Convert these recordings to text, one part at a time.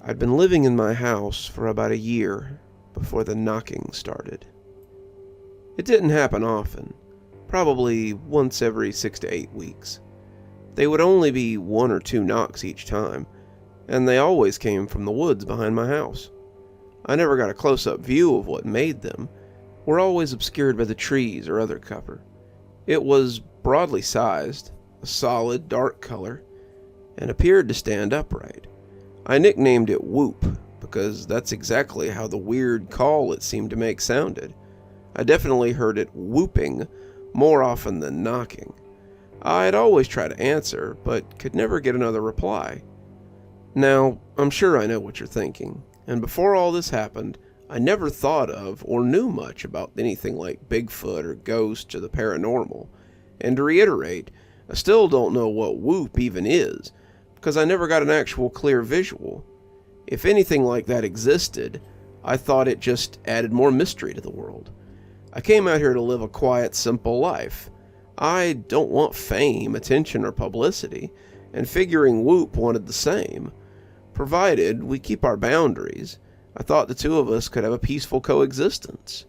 I'd been living in my house for about a year before the knocking started. It didn't happen often, probably once every 6 to 8 weeks. They would only be 1 or 2 knocks each time, and they always came from the woods behind my house. I never got a close-up view of what made them. Were always obscured by the trees or other cover. It was broadly sized, a solid dark color, and appeared to stand upright. I nicknamed it Whoop because that's exactly how the weird call it seemed to make sounded. I definitely heard it whooping more often than knocking. I'd always try to answer, but could never get another reply. Now, I'm sure I know what you're thinking, and before all this happened, I never thought of or knew much about anything like Bigfoot or ghosts or the paranormal. And to reiterate, I still don't know what whoop even is, because I never got an actual clear visual. If anything like that existed, I thought it just added more mystery to the world. I came out here to live a quiet, simple life. I don't want fame, attention, or publicity, and figuring Whoop wanted the same. Provided we keep our boundaries, I thought the two of us could have a peaceful coexistence.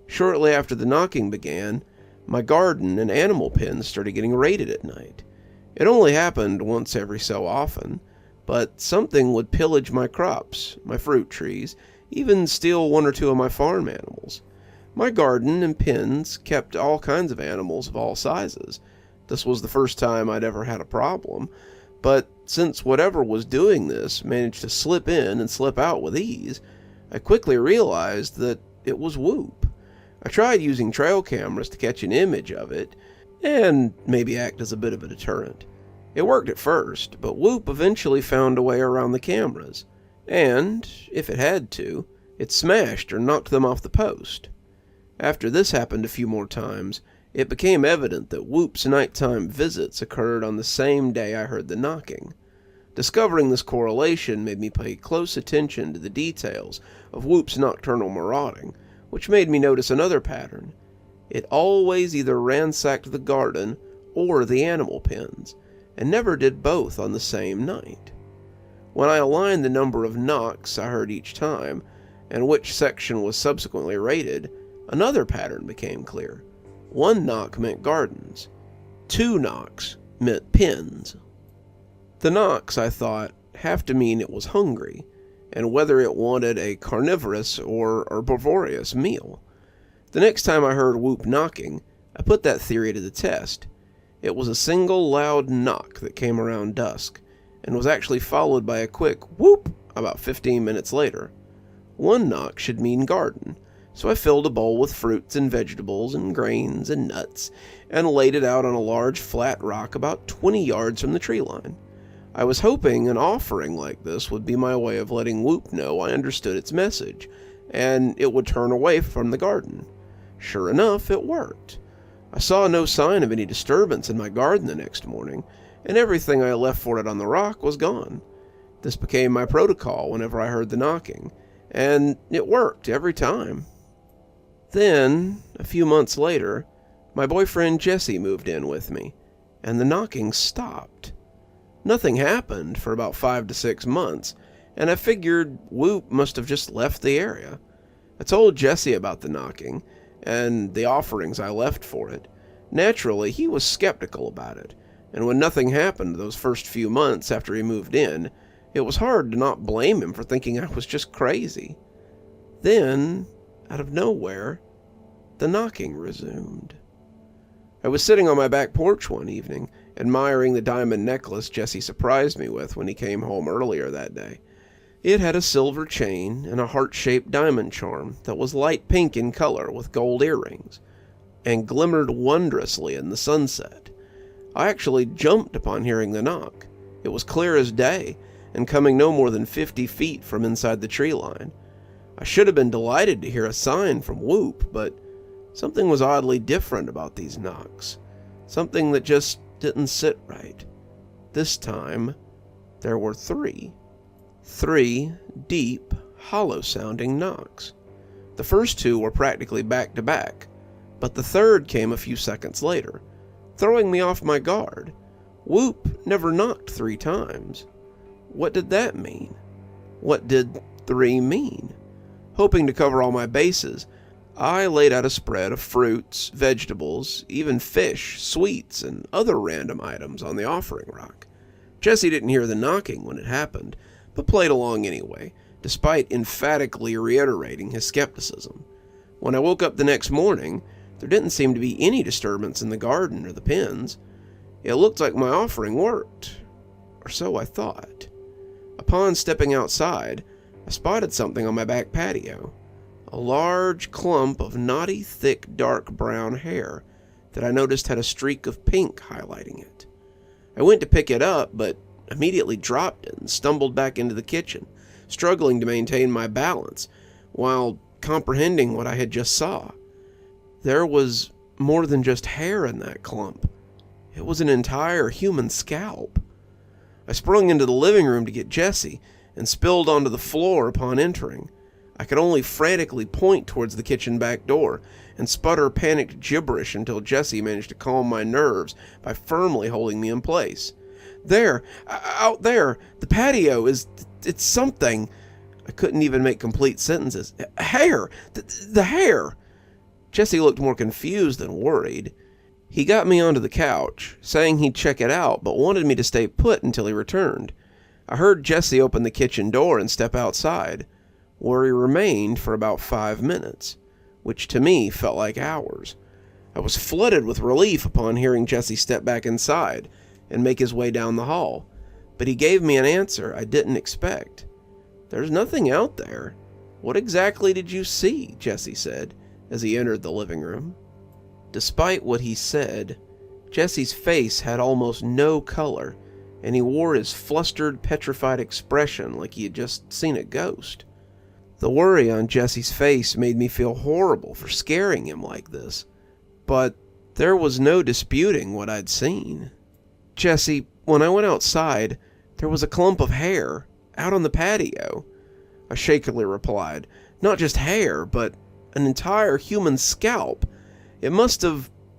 Shortly after the knocking began, my garden and animal pens started getting raided at night. It only happened once every so often, but something would pillage my crops, my fruit trees, even steal 1 or 2 of my farm animals. My garden and pens kept all kinds of animals of all sizes. This was the first time I'd ever had a problem, but since whatever was doing this managed to slip in and slip out with ease, I quickly realized that it was Whoop. I tried using trail cameras to catch an image of it, and maybe act as a bit of a deterrent. It worked at first, but Whoop eventually found a way around the cameras, and, if it had to, it smashed or knocked them off the post. After this happened a few more times, it became evident that Whoop's nighttime visits occurred on the same day I heard the knocking. Discovering this correlation made me pay close attention to the details of Whoop's nocturnal marauding, which made me notice another pattern. It always either ransacked the garden or the animal pens, and never did both on the same night. When I aligned the number of knocks I heard each time, and which section was subsequently raided, another pattern became clear. 1 knock meant gardens. 2 knocks meant pens. The knocks, I thought, have to mean it was hungry, and whether it wanted a carnivorous or herbivorous meal. The next time I heard Whoop knocking, I put that theory to the test. It was a single loud knock that came around dusk, and was actually followed by a quick whoop about 15 minutes later. 1 knock should mean garden, so I filled a bowl with fruits and vegetables and grains and nuts, and laid it out on a large flat rock about 20 yards from the tree line. I was hoping an offering like this would be my way of letting Whoop know I understood its message, and it would turn away from the garden. Sure enough, it worked. I saw no sign of any disturbance in my garden the next morning, and everything I left for it on the rock was gone. This became my protocol whenever I heard the knocking, and it worked every time. Then, a few months later, my boyfriend Jesse moved in with me, and the knocking stopped. Nothing happened for about 5 to 6 months, and I figured Whoop must have just left the area. I told Jesse about the knocking, and the offerings I left for it. Naturally, he was skeptical about it, and when nothing happened those first few months after he moved in, it was hard to not blame him for thinking I was just crazy. Then, out of nowhere, the knocking resumed. I was sitting on my back porch one evening, admiring the diamond necklace Jesse surprised me with when he came home earlier that day. It had a silver chain and a heart-shaped diamond charm that was light pink in color with gold earrings, and glimmered wondrously in the sunset. I actually jumped upon hearing the knock. It was clear as day, and coming no more than 50 feet from inside the tree line. I should have been delighted to hear a sign from Whoop, but something was oddly different about these knocks. Something that just didn't sit right. This time, there were 3. 3 deep, hollow-sounding knocks. The first 2 were practically back-to-back, but the third came a few seconds later, throwing me off my guard. Whoop never knocked 3 times. What did that mean? What did 3 mean? Hoping to cover all my bases, I laid out a spread of fruits, vegetables, even fish, sweets, and other random items on the offering rock. Jesse didn't hear the knocking when it happened, but played along anyway, despite emphatically reiterating his skepticism. When I woke up the next morning, there didn't seem to be any disturbance in the garden or the pens. It looked like my offering worked, or so I thought. Upon stepping outside, I spotted something on my back patio. A large clump of knotty, thick, dark brown hair that I noticed had a streak of pink highlighting it. I went to pick it up, but immediately dropped it and stumbled back into the kitchen, struggling to maintain my balance while comprehending what I had just saw. There was more than just hair in that clump. It was an entire human scalp. I sprung into the living room to get Jesse and spilled onto the floor upon entering. I could only frantically point towards the kitchen back door and sputter panicked gibberish until Jesse managed to calm my nerves by firmly holding me in place. There, out there, the patio it's something. I couldn't even make complete sentences. Hair! The hair! Jesse looked more confused than worried. He got me onto the couch, saying he'd check it out, but wanted me to stay put until he returned. I heard Jesse open the kitchen door and step outside, where he remained for about 5 minutes, which to me felt like hours. I was flooded with relief upon hearing Jesse step back inside and make his way down the hall, but he gave me an answer I didn't expect. "There's nothing out there. What exactly did you see?" Jesse said as he entered the living room. Despite what he said, Jesse's face had almost no color, and he wore his flustered, petrified expression like he had just seen a ghost. The worry on Jesse's face made me feel horrible for scaring him like this, but there was no disputing what I'd seen. "Jesse, when I went outside, there was a clump of hair out on the patio," I shakily replied. "Not just hair, but an entire human scalp. It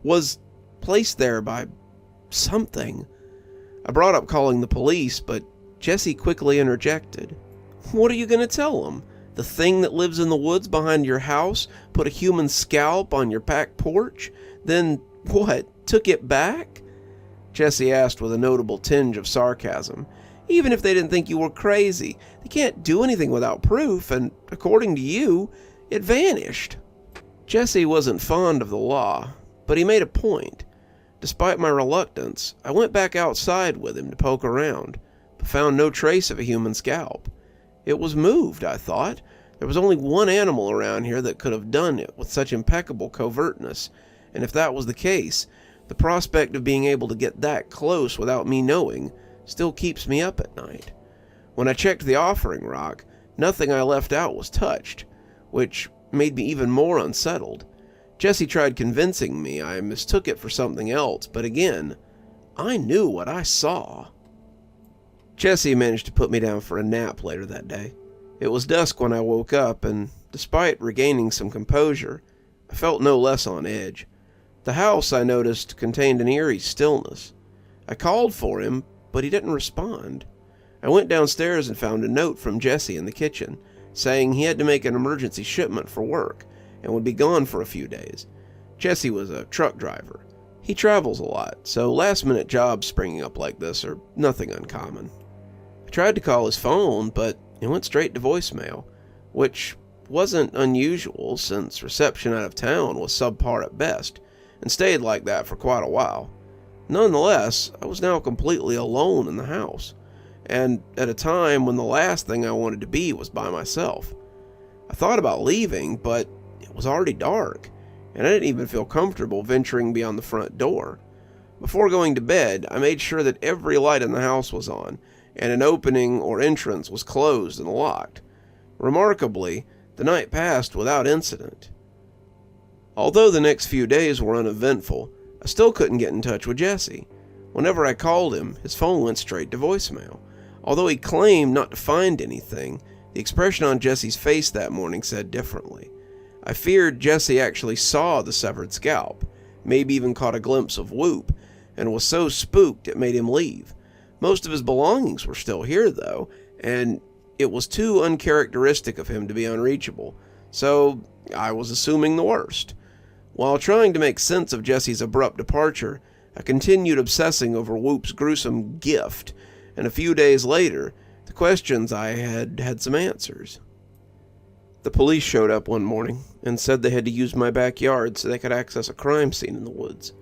was placed there by something." I brought up calling the police, but Jesse quickly interjected. "What are you going to tell them? The thing that lives in the woods behind your house put a human scalp on your back porch? Then, what, took it back?" Jesse asked with a notable tinge of sarcasm. "Even if they didn't think you were crazy, they can't do anything without proof, and according to you, it vanished." Jesse wasn't fond of the law, but he made a point. Despite my reluctance, I went back outside with him to poke around, but found no trace of a human scalp. It was moved, I thought. There was only one animal around here that could have done it with such impeccable covertness, and if that was the case, the prospect of being able to get that close without me knowing still keeps me up at night. When I checked the offering rock, nothing I left out was touched, which made me even more unsettled. Jesse tried convincing me I mistook it for something else, but again, I knew what I saw. Jesse managed to put me down for a nap later that day. It was dusk when I woke up, and despite regaining some composure, I felt no less on edge. The house, I noticed, contained an eerie stillness. I called for him, but he didn't respond. I went downstairs and found a note from Jesse in the kitchen, saying he had to make an emergency shipment for work and would be gone for a few days. Jesse was a truck driver. He travels a lot, so last-minute jobs springing up like this are nothing uncommon. I tried to call his phone, but it went straight to voicemail, which wasn't unusual since reception out of town was subpar at best, and stayed like that for quite a while. Nonetheless, I was now completely alone in the house, and at a time when the last thing I wanted to be was by myself. I thought about leaving, but it was already dark, and I didn't even feel comfortable venturing beyond the front door. Before going to bed, I made sure that every light in the house was on, and an opening or entrance was closed and locked. Remarkably, the night passed without incident. Although the next few days were uneventful, I still couldn't get in touch with Jesse. Whenever I called him, his phone went straight to voicemail. Although he claimed not to find anything, the expression on Jesse's face that morning said differently. I feared Jesse actually saw the severed scalp, maybe even caught a glimpse of Whoop, and was so spooked it made him leave. Most of his belongings were still here, though, and it was too uncharacteristic of him to be unreachable, so I was assuming the worst. While trying to make sense of Jesse's abrupt departure, I continued obsessing over Whoop's gruesome gift, and a few days later, the questions I had some answers. The police showed up one morning and said they had to use my backyard so they could access a crime scene in the woods.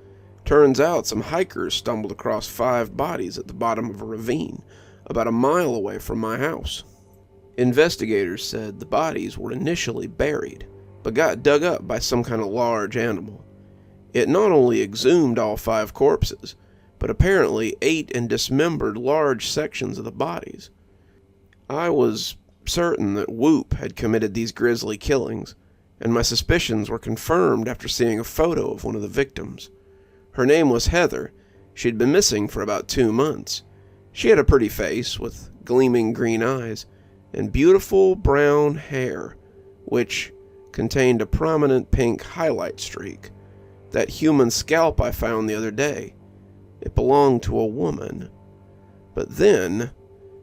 Turns out some hikers stumbled across 5 bodies at the bottom of a ravine, about a mile away from my house. Investigators said the bodies were initially buried, but got dug up by some kind of large animal. It not only exhumed all 5 corpses, but apparently ate and dismembered large sections of the bodies. I was certain that Whoop had committed these grisly killings, and my suspicions were confirmed after seeing a photo of one of the victims. Her name was Heather. She'd been missing for about 2 months. She had a pretty face with gleaming green eyes and beautiful brown hair, which contained a prominent pink highlight streak. That human scalp I found the other day, it belonged to a woman. But then,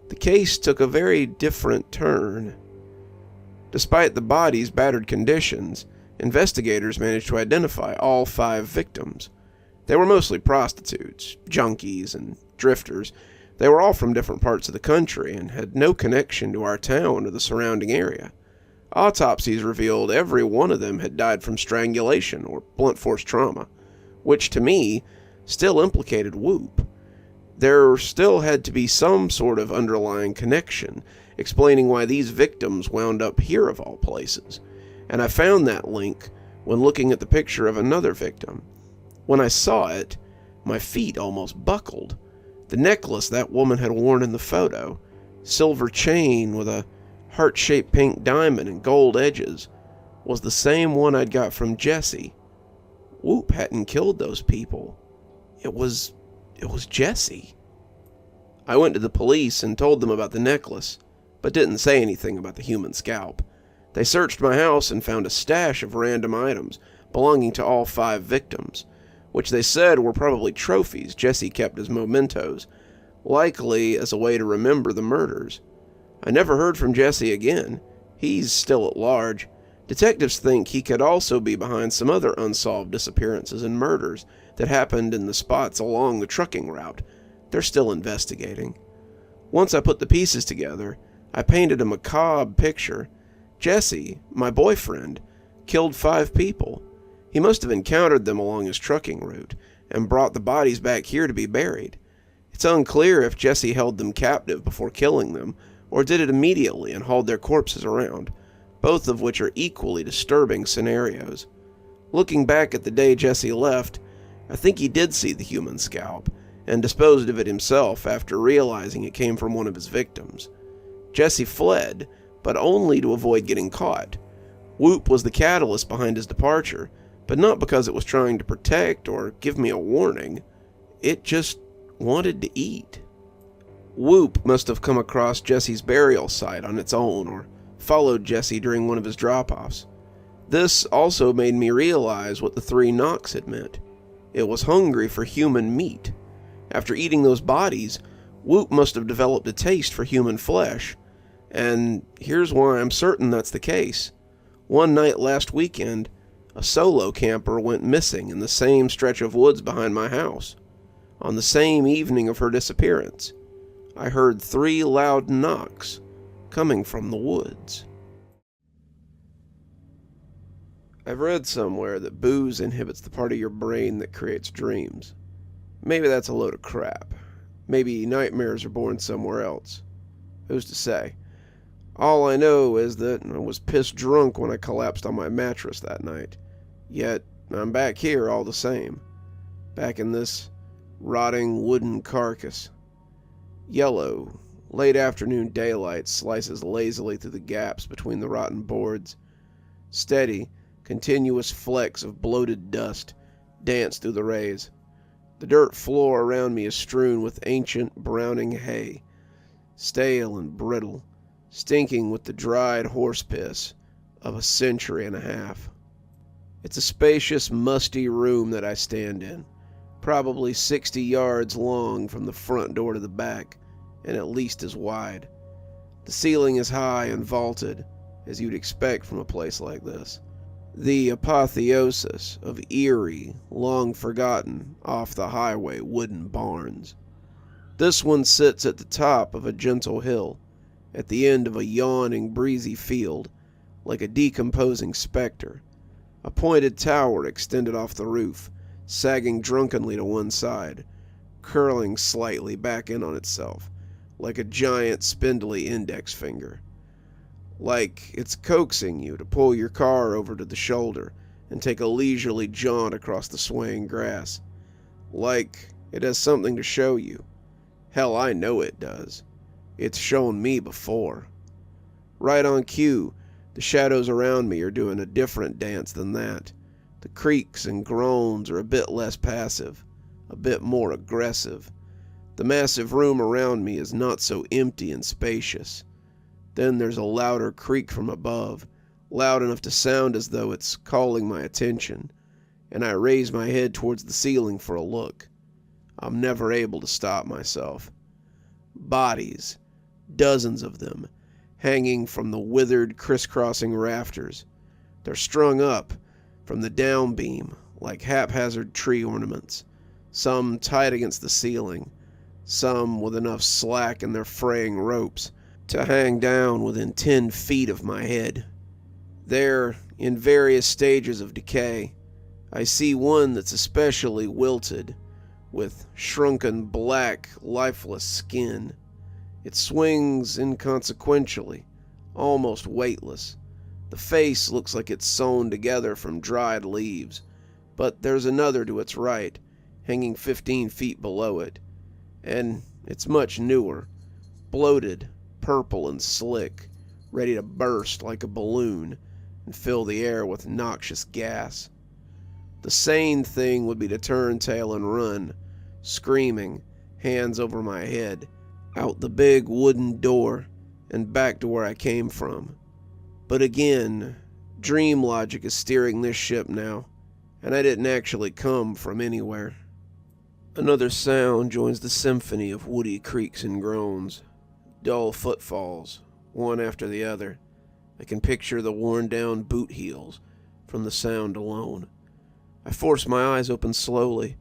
the case took a very different turn. Despite the body's battered conditions, investigators managed to identify all 5 victims. They were mostly prostitutes, junkies, and drifters. They were all from different parts of the country and had no connection to our town or the surrounding area. Autopsies revealed every one of them had died from strangulation or blunt force trauma, which to me still implicated Whoop. There still had to be some sort of underlying connection, explaining why these victims wound up here of all places, and I found that link when looking at the picture of another victim. When I saw it, my feet almost buckled. The necklace that woman had worn in the photo, silver chain with a heart-shaped pink diamond and gold edges, was the same one I'd got from Jesse. Whoop hadn't killed those people. It was Jesse. I went to the police and told them about the necklace, but didn't say anything about the human scalp. They searched my house and found a stash of random items belonging to all 5 victims, which they said were probably trophies Jesse kept as mementos, likely as a way to remember the murders. I never heard from Jesse again. He's still at large. Detectives think he could also be behind some other unsolved disappearances and murders that happened in the spots along the trucking route. They're still investigating. Once I put the pieces together, I painted a macabre picture. Jesse, my boyfriend, killed 5 people. He must have encountered them along his trucking route and brought the bodies back here to be buried. It's unclear if Jesse held them captive before killing them, or did it immediately and hauled their corpses around, both of which are equally disturbing scenarios. Looking back at the day Jesse left, I think he did see the human scalp, and disposed of it himself after realizing it came from one of his victims. Jesse fled, but only to avoid getting caught. Whoop was the catalyst behind his departure, but not because it was trying to protect or give me a warning. It just wanted to eat. Whoop must have come across Jesse's burial site on its own, or followed Jesse during one of his drop-offs. This also made me realize what the 3 knocks had meant. It was hungry for human meat. After eating those bodies, Whoop must have developed a taste for human flesh. And here's why I'm certain that's the case. One night last weekend, a solo camper went missing in the same stretch of woods behind my house. On the same evening of her disappearance, I heard 3 loud knocks coming from the woods. I've read somewhere that booze inhibits the part of your brain that creates dreams. Maybe that's a load of crap. Maybe nightmares are born somewhere else. Who's to say? All I know is that I was pissed drunk when I collapsed on my mattress that night. Yet, I'm back here all the same. Back in this rotting wooden carcass. Yellow, late afternoon daylight slices lazily through the gaps between the rotten boards. Steady, continuous flecks of bloated dust dance through the rays. The dirt floor around me is strewn with ancient browning hay, stale and brittle, stinking with the dried horse piss of a century and a half. It's a spacious, musty room that I stand in, probably 60 yards long from the front door to the back, and at least as wide. The ceiling is high and vaulted, as you'd expect from a place like this. The apotheosis of eerie, long-forgotten, off-the-highway wooden barns. This one sits at the top of a gentle hill, at the end of a yawning, breezy field, like a decomposing specter. A pointed tower extended off the roof, sagging drunkenly to one side, curling slightly back in on itself, like a giant spindly index finger. Like it's coaxing you to pull your car over to the shoulder and take a leisurely jaunt across the swaying grass. Like it has something to show you. Hell, I know it does. It's shown me before. Right on cue, the shadows around me are doing a different dance than that. The creaks and groans are a bit less passive, a bit more aggressive. The massive room around me is not so empty and spacious. Then there's a louder creak from above, loud enough to sound as though it's calling my attention, and I raise my head towards the ceiling for a look. I'm never able to stop myself. Bodies, dozens of them, hanging from the withered, crisscrossing rafters. They're strung up from the downbeam like haphazard tree ornaments, some tight against the ceiling, some with enough slack in their fraying ropes to hang down within 10 feet of my head. They're in various stages of decay. I see one that's especially wilted, with shrunken black, lifeless skin. It swings inconsequentially, almost weightless. The face looks like it's sewn together from dried leaves, but there's another to its right, hanging 15 feet below it, and it's much newer, bloated, purple and slick, ready to burst like a balloon and fill the air with noxious gas. The sane thing would be to turn tail and run, screaming, hands over my head, out the big wooden door and back to where I came from. But again, dream logic is steering this ship now, and I didn't actually come from anywhere. Another sound joins the symphony of woody creaks and groans. Dull footfalls, one after the other. I can picture the worn-down boot heels from the sound alone. I force my eyes open slowly,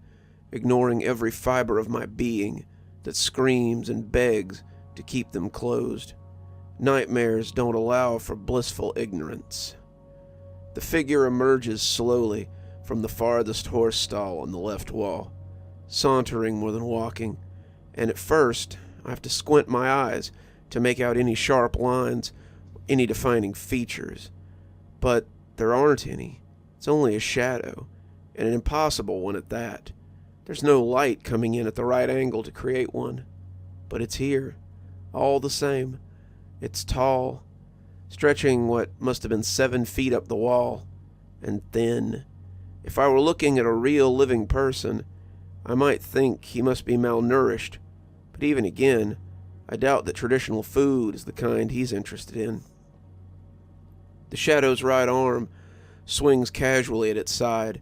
ignoring every fiber of my being that screams and begs to keep them closed. Nightmares don't allow for blissful ignorance. The figure emerges slowly from the farthest horse stall on the left wall, sauntering more than walking, and at first I have to squint my eyes to make out any sharp lines, any defining features. But there aren't any. It's only a shadow, and an impossible one at that. There's no light coming in at the right angle to create one. But it's here, all the same. It's tall, stretching what must have been 7 feet up the wall, and thin. If I were looking at a real living person, I might think he must be malnourished, but even again, I doubt that traditional food is the kind he's interested in. The shadow's right arm swings casually at its side.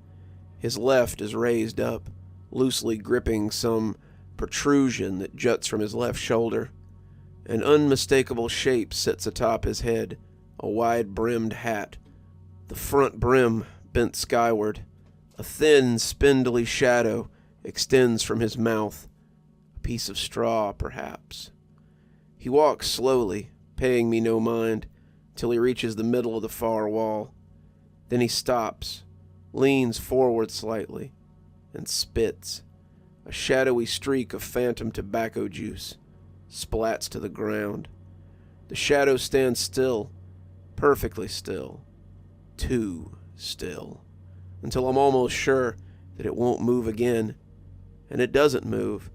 His left is raised up, loosely gripping some protrusion that juts from his left shoulder. An unmistakable shape sits atop his head, a wide-brimmed hat, the front brim bent skyward. A thin, spindly shadow extends from his mouth, a piece of straw, perhaps. He walks slowly, paying me no mind, till he reaches the middle of the far wall. Then he stops, leans forward slightly, and spits. A shadowy streak of phantom tobacco juice splats to the ground. The shadow stands still, perfectly still, too still, until I'm almost sure that it won't move again. And it doesn't move.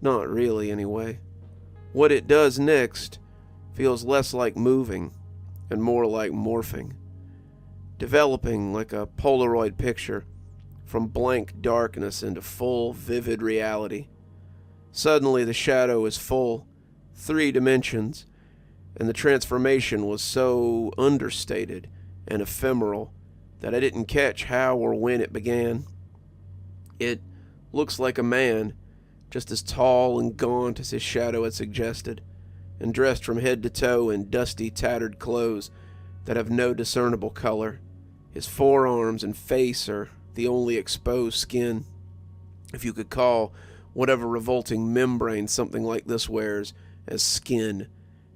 Not really, anyway. What it does next feels less like moving and more like morphing, developing like a Polaroid picture from blank darkness into full, vivid reality. Suddenly the shadow is full, 3 dimensions, and the transformation was so understated and ephemeral that I didn't catch how or when it began. It looks like a man, just as tall and gaunt as his shadow had suggested, and dressed from head to toe in dusty, tattered clothes that have no discernible color. His forearms and face are the only exposed skin, if you could call whatever revolting membrane something like this wears as skin,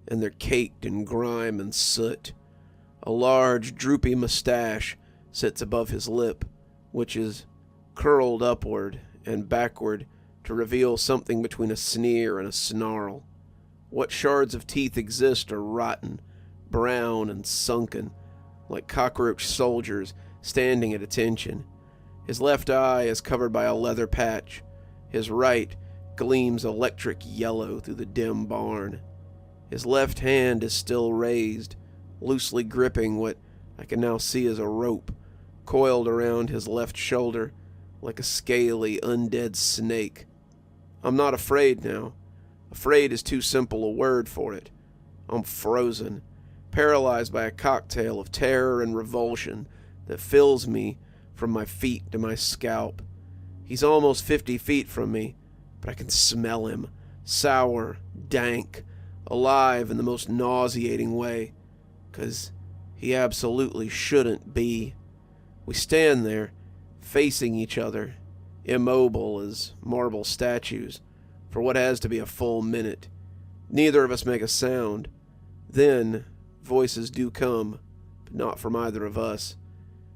and they're caked in grime and soot. A large, droopy mustache sits above his lip, which is curled upward and backward to reveal something between a sneer and a snarl. What shards of teeth exist are rotten, brown, and sunken, like cockroach soldiers standing at attention. His left eye is covered by a leather patch. His right gleams electric yellow through the dim barn. His left hand is still raised, loosely gripping what I can now see as a rope, coiled around his left shoulder like a scaly, undead snake. I'm not afraid now. Afraid is too simple a word for it. I'm frozen, paralyzed by a cocktail of terror and revulsion that fills me from my feet to my scalp. He's almost 50 feet from me, but I can smell him, sour, dank, alive in the most nauseating way, 'cause he absolutely shouldn't be. We stand there, facing each other, immobile as marble statues, for what has to be a full minute. Neither of us make a sound. Then, voices do come, but not from either of us.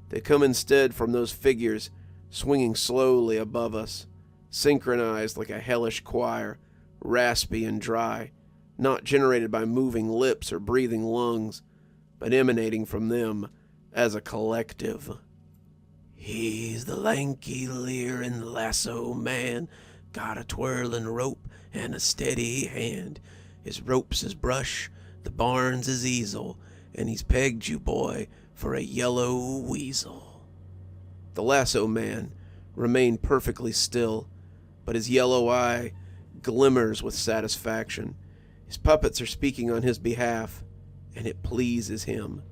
They come instead from those figures swinging slowly above us, synchronized like a hellish choir, raspy and dry, not generated by moving lips or breathing lungs, but emanating from them as a collective. He's the lanky leering lasso man, got a twirling rope and a steady hand. His rope's his brush, the barn's his easel, and he's pegged you, boy, for a yellow weasel. The lasso man remained perfectly still, but his yellow eye glimmers with satisfaction. His puppets are speaking on his behalf, and it pleases him.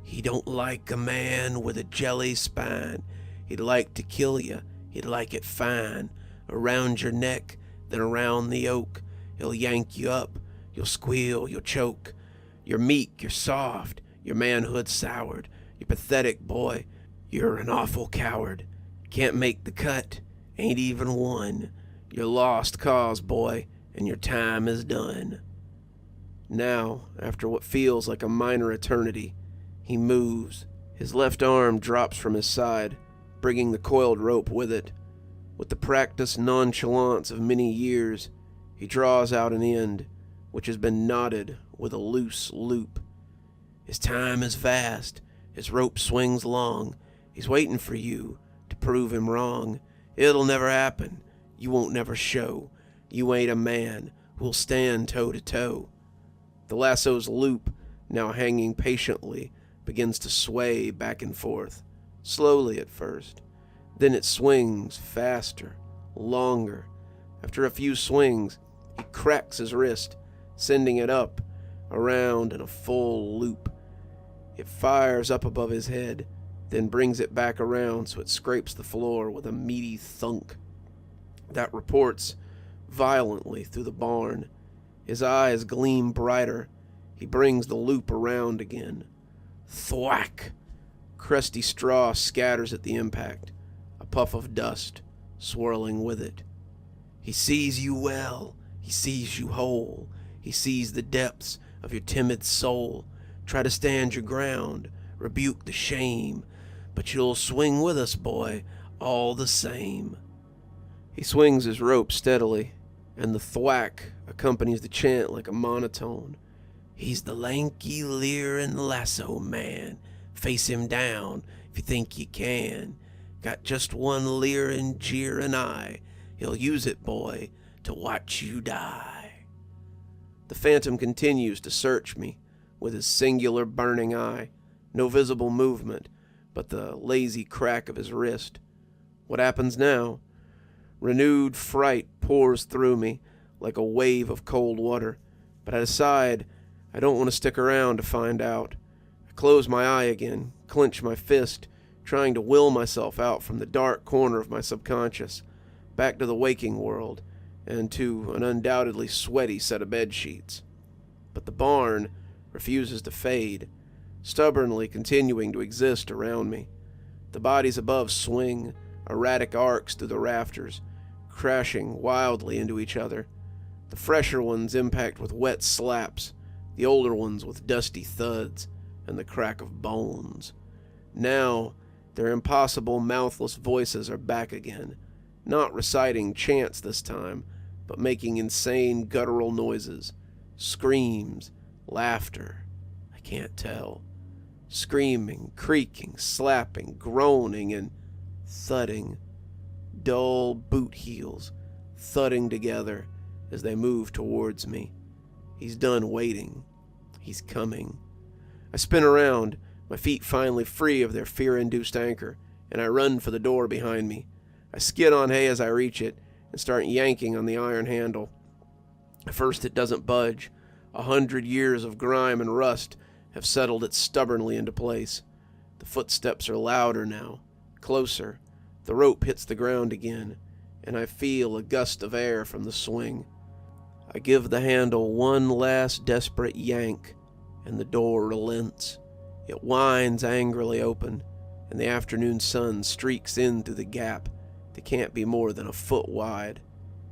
He don't like a man with a jelly spine. He'd like to kill you. He'd like it fine. Around your neck, then around the oak. He'll yank you up. You'll squeal, you'll choke. You're meek, you're soft. Your manhood's soured. You're pathetic, boy. You're an awful coward. Can't make the cut. Ain't even one. You're lost cause, boy, and your time is done. Now, after what feels like a minor eternity, he moves. His left arm drops from his side, bringing the coiled rope with it. With the practiced nonchalance of many years, he draws out an end, which has been knotted with a loose loop. His time is vast. His rope swings long. He's waiting for you to prove him wrong. It'll never happen. You won't never show. You ain't a man who'll stand toe to toe. The lasso's loop, now hanging patiently, begins to sway back and forth, slowly at first. Then it swings faster, longer. After a few swings, he cracks his wrist, sending it up, around in a full loop. It fires up above his head, then brings it back around so it scrapes the floor with a meaty thunk that reports violently through the barn. His eyes gleam brighter. He brings the loop around again. Thwack! Crusty straw scatters at the impact, a puff of dust swirling with it. He sees you well. He sees you whole. He sees the depths of your timid soul. Try to stand your ground, rebuke the shame, but you'll swing with us, boy, all the same. He swings his rope steadily, and the thwack accompanies the chant like a monotone. He's the lanky leering lasso man. Face him down if you think you can. Got just one leering, jeering eye. He'll use it, boy, to watch you die. The phantom continues to search me with his singular burning eye. No visible movement, but the lazy crack of his wrist. What happens now? Renewed fright pours through me like a wave of cold water, but I decide I don't want to stick around to find out. I close my eye again, clench my fist, trying to will myself out from the dark corner of my subconscious, back to the waking world, and to an undoubtedly sweaty set of bed sheets. But the barn refuses to fade, stubbornly continuing to exist around me. The bodies above swing, erratic arcs through the rafters, crashing wildly into each other. The fresher ones impact with wet slaps, the older ones with dusty thuds and the crack of bones. Now, their impossible, mouthless voices are back again, not reciting chants this time, but making insane guttural noises. Screams, laughter, I can't tell. Screaming, creaking, slapping, groaning, and thudding. Dull boot heels thudding together as they move towards me. He's done waiting. He's coming. I spin around, my feet finally free of their fear-induced anchor, and I run for the door behind me. I skid on hay as I reach it and start yanking on the iron handle. At first it doesn't budge. 100 years of grime and rust have settled it stubbornly into place. The footsteps are louder now, closer. The rope hits the ground again, and I feel a gust of air from the swing. I give the handle one last desperate yank, and the door relents. It whines angrily open, and the afternoon sun streaks in through the gap that can't be more than a foot wide.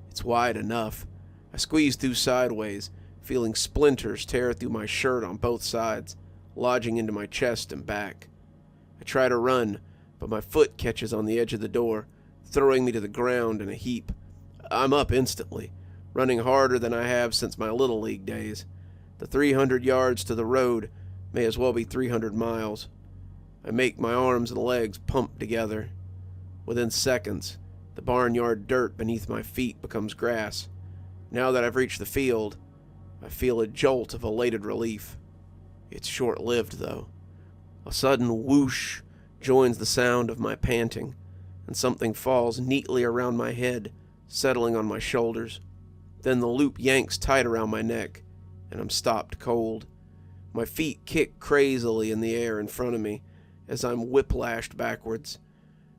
It's wide enough. I squeeze through sideways, feeling splinters tear through my shirt on both sides, lodging into my chest and back. I try to run, but my foot catches on the edge of the door, throwing me to the ground in a heap. I'm up instantly, running harder than I have since my Little League days. The 300 yards to the road may as well be 300 miles. I make my arms and legs pump together. Within seconds, the barnyard dirt beneath my feet becomes grass. Now that I've reached the field, I feel a jolt of elated relief. It's short-lived, though. A sudden whoosh joins the sound of my panting, and something falls neatly around my head, settling on my shoulders. Then the loop yanks tight around my neck, and I'm stopped cold. My feet kick crazily in the air in front of me as I'm whiplashed backwards.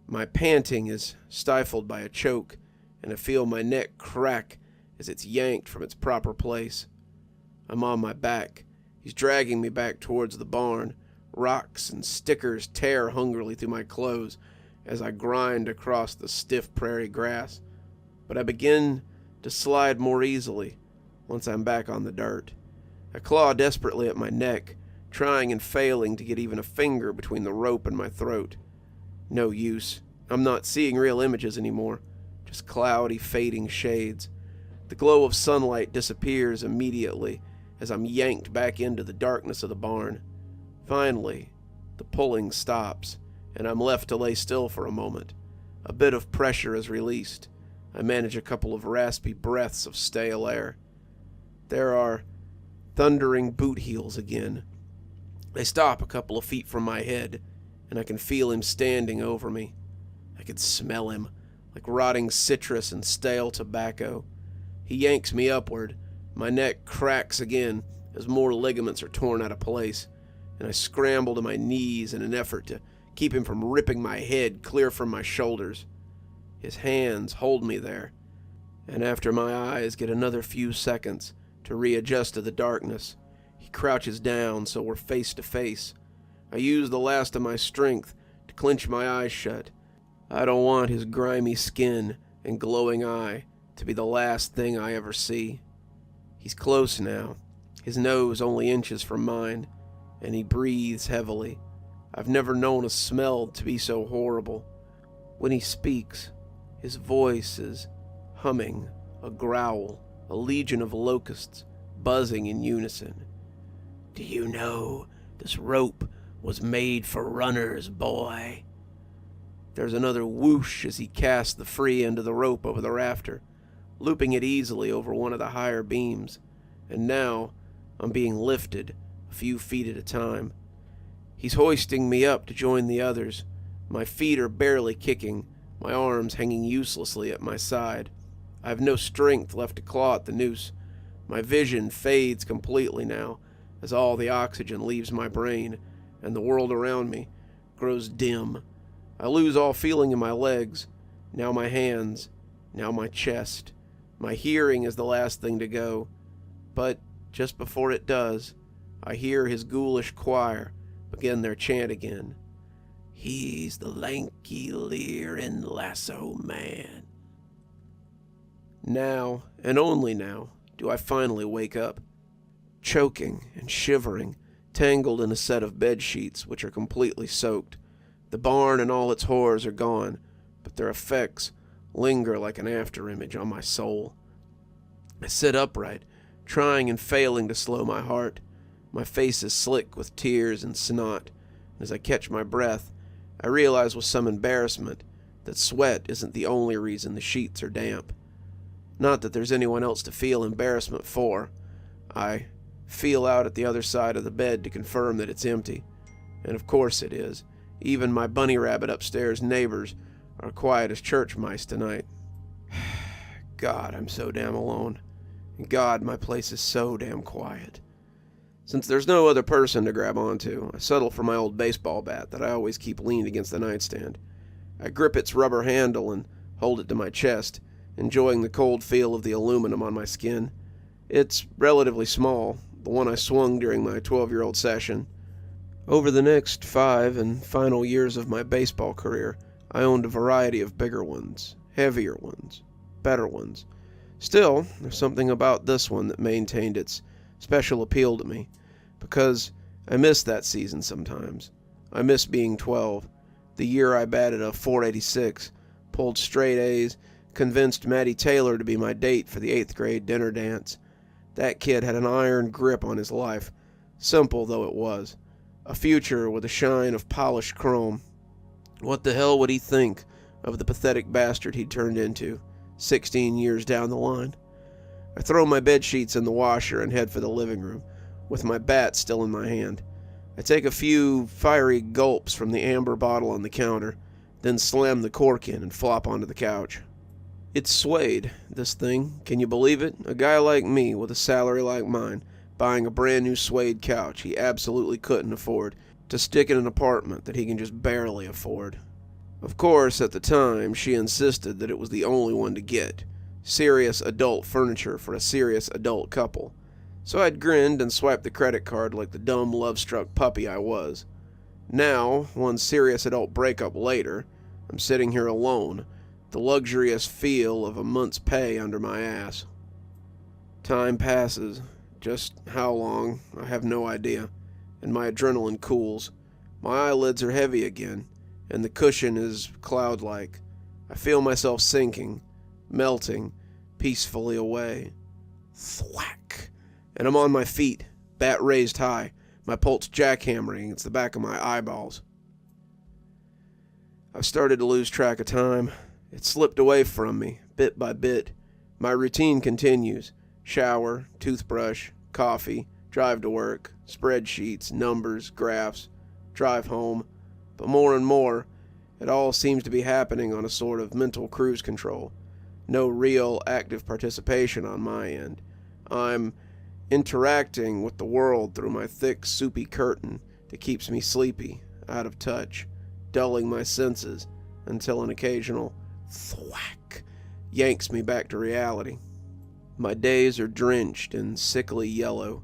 My panting is stifled by a choke, and I feel my neck crack as it's yanked from its proper place. I'm on my back. He's dragging me back towards the barn. Rocks and stickers tear hungrily through my clothes as I grind across the stiff prairie grass, but I begin to slide more easily once I'm back on the dirt. I claw desperately at my neck, trying and failing to get even a finger between the rope and my throat. No use. I'm not seeing real images anymore, just cloudy, fading shades. The glow of sunlight disappears immediately as I'm yanked back into the darkness of the barn. Finally, the pulling stops, and I'm left to lay still for a moment. A bit of pressure is released. I manage a couple of raspy breaths of stale air. There are thundering boot heels again. They stop a couple of feet from my head, and I can feel him standing over me. I can smell him, like rotting citrus and stale tobacco. He yanks me upward. My neck cracks again as more ligaments are torn out of place, and I scramble to my knees in an effort to keep him from ripping my head clear from my shoulders. His hands hold me there, and after my eyes get another few seconds to readjust to the darkness, he crouches down so we're face to face. I use the last of my strength to clench my eyes shut. I don't want his grimy skin and glowing eye to be the last thing I ever see. He's close now, his nose only inches from mine, and he breathes heavily. I've never known a smell to be so horrible. When he speaks, his voice is humming, a growl, a legion of locusts buzzing in unison. "Do you know this rope was made for runners, boy?" There's another whoosh as he casts the free end of the rope over the rafter, looping it easily over one of the higher beams, and now I'm being lifted a few feet at a time. He's hoisting me up to join the others. My feet are barely kicking, my arms hanging uselessly at my side. I have no strength left to claw at the noose. My vision fades completely now as all the oxygen leaves my brain and the world around me grows dim. I lose all feeling in my legs, now my hands, now my chest. My hearing is the last thing to go, but just before it does, I hear his ghoulish choir begin their chant again. He's the Lanky Leering Lasso Man. Now, and only now, do I finally wake up, choking and shivering, tangled in a set of bed sheets which are completely soaked. The barn and all its horrors are gone, but their effects linger like an afterimage on my soul. I sit upright, trying and failing to slow my heart. My face is slick with tears and snot. As I catch my breath, I realize with some embarrassment that sweat isn't the only reason the sheets are damp. Not that there's anyone else to feel embarrassment for. I feel out at the other side of the bed to confirm that it's empty. And of course it is. Even my bunny rabbit upstairs neighbors are quiet as church mice tonight. God, I'm so damn alone. And God, my place is so damn quiet. Since there's no other person to grab onto, I settle for my old baseball bat that I always keep leaned against the nightstand. I grip its rubber handle and hold it to my chest, enjoying the cold feel of the aluminum on my skin. It's relatively small, the one I swung during my 12-year-old session. Over the next 5 and final years of my baseball career, I owned a variety of bigger ones, heavier ones, better ones. Still, there's something about this one that maintained its special appeal to me, because I miss that season sometimes. I miss being 12, the year I batted a .486, pulled straight A's, convinced Maddie Taylor to be my date for the 8th grade dinner dance. That kid had an iron grip on his life, simple though it was. A future with a shine of polished chrome. What the hell would he think of the pathetic bastard he'd turned into, 16 years down the line? I throw my bed sheets in the washer and head for the living room, with my bat still in my hand. I take a few fiery gulps from the amber bottle on the counter, then slam the cork in and flop onto the couch. It's suede, this thing. Can you believe it? A guy like me, with a salary like mine, buying a brand new suede couch he absolutely couldn't afford, to stick in an apartment that he can just barely afford. Of course, at the time, she insisted that it was the only one to get. Serious adult furniture for a serious adult couple. So I'd grinned and swiped the credit card like the dumb, love-struck puppy I was. Now, one serious adult breakup later, I'm sitting here alone, the luxurious feel of a month's pay under my ass. Time passes. Just how long, I have no idea, and my adrenaline cools. My eyelids are heavy again, and the cushion is cloud-like. I feel myself sinking, melting, peacefully away. Thwack! And I'm on my feet, bat raised high, my pulse jackhammering against the back of my eyeballs. I've started to lose track of time. It slipped away from me, bit by bit. My routine continues. Shower, toothbrush, coffee, drive to work, spreadsheets, numbers, graphs, drive home. But more and more, it all seems to be happening on a sort of mental cruise control. No real active participation on my end. I'm interacting with the world through my thick, soupy curtain that keeps me sleepy, out of touch, dulling my senses until an occasional thwack yanks me back to reality. My days are drenched in sickly yellow,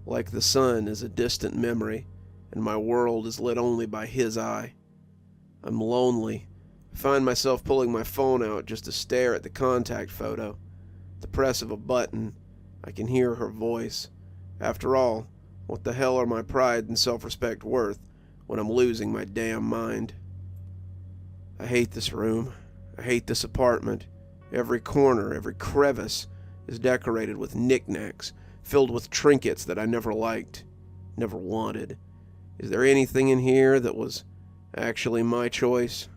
like the sun is a distant memory, and my world is lit only by his eye. I'm lonely. I find myself pulling my phone out just to stare at the contact photo. The press of a button, I can hear her voice. After all, what the hell are my pride and self-respect worth when I'm losing my damn mind? I hate this room. I hate this apartment. Every corner, every crevice is decorated with knickknacks, filled with trinkets that I never liked, never wanted. Is there anything in here that was actually my choice?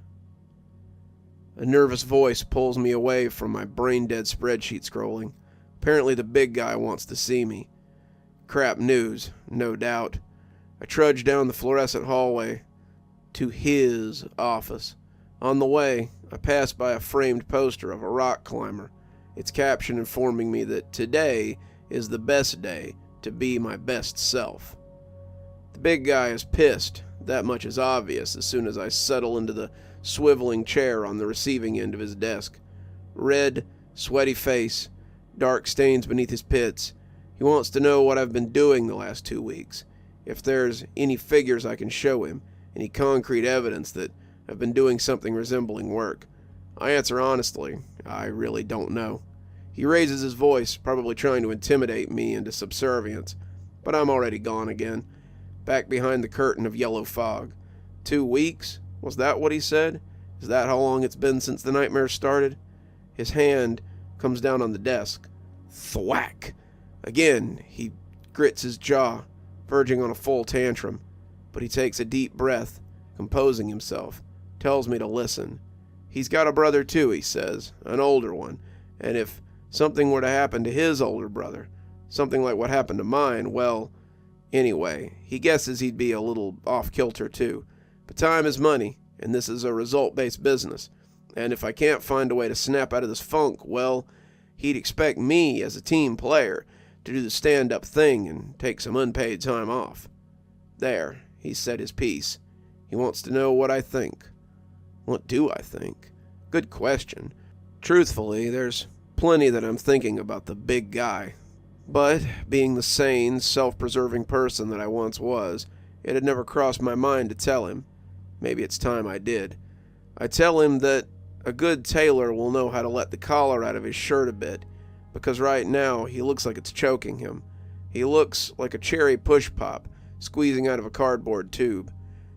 A nervous voice pulls me away from my brain-dead spreadsheet scrolling. Apparently the big guy wants to see me. Crap news, no doubt. I trudge down the fluorescent hallway to his office. On the way, I pass by a framed poster of a rock climber, its caption informing me that today is the best day to be my best self. The big guy is pissed. That much is obvious as soon as I settle into the swiveling chair on the receiving end of his desk. Red, sweaty face, dark stains beneath his pits, He wants to know what I've been doing the last 2 weeks, if there's any figures I can show him, any concrete evidence that I've been doing something resembling work. I answer honestly, I really don't know. He raises his voice, probably trying to intimidate me into subservience, but I'm already gone again, back behind the curtain of yellow fog. 2 weeks? Was that what he said? Is that how long it's been since the nightmare started? His hand comes down on the desk. Thwack! Again, he grits his jaw, verging on a full tantrum, but he takes a deep breath, composing himself, tells me to listen. He's got a brother too, he says, an older one, and if something were to happen to his older brother, something like what happened to mine, well, anyway, he guesses he'd be a little off-kilter too. But time is money, and this is a result-based business, and if I can't find a way to snap out of this funk, well, he'd expect me, as a team player, to do the stand-up thing and take some unpaid time off. There, he's said his piece. He wants to know what I think. What do I think? Good question. Truthfully, there's plenty that I'm thinking about the big guy. But, being the sane, self-preserving person that I once was, it had never crossed my mind to tell him. Maybe it's time I did. I tell him that a good tailor will know how to let the collar out of his shirt a bit, because right now he looks like it's choking him. He looks like a cherry push pop squeezing out of a cardboard tube.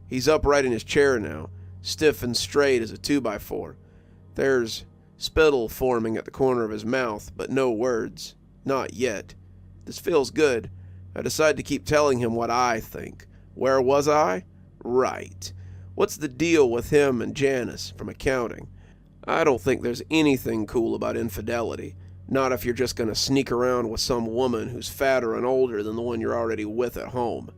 He's upright in his chair now, stiff and straight as a 2x4. There's spittle forming at the corner of his mouth, but no words. Not yet. This feels good. I decide to keep telling him what I think. Where was I? Right. What's the deal with him and Janice from accounting? I don't think there's anything cool about infidelity. Not if you're just going to sneak around with some woman who's fatter and older than the one you're already with at home.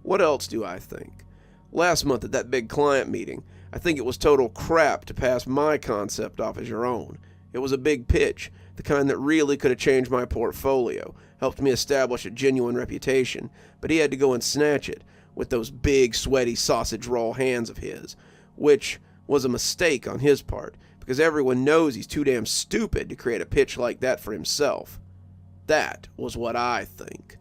What else do I think? Last month at that big client meeting, I think it was total crap to pass my concept off as your own. It was a big pitch, the kind that really could have changed my portfolio, helped me establish a genuine reputation, but he had to go and snatch it with those big, sweaty sausage roll hands of his, which was a mistake on his part, because everyone knows he's too damn stupid to create a pitch like that for himself. That was what I think.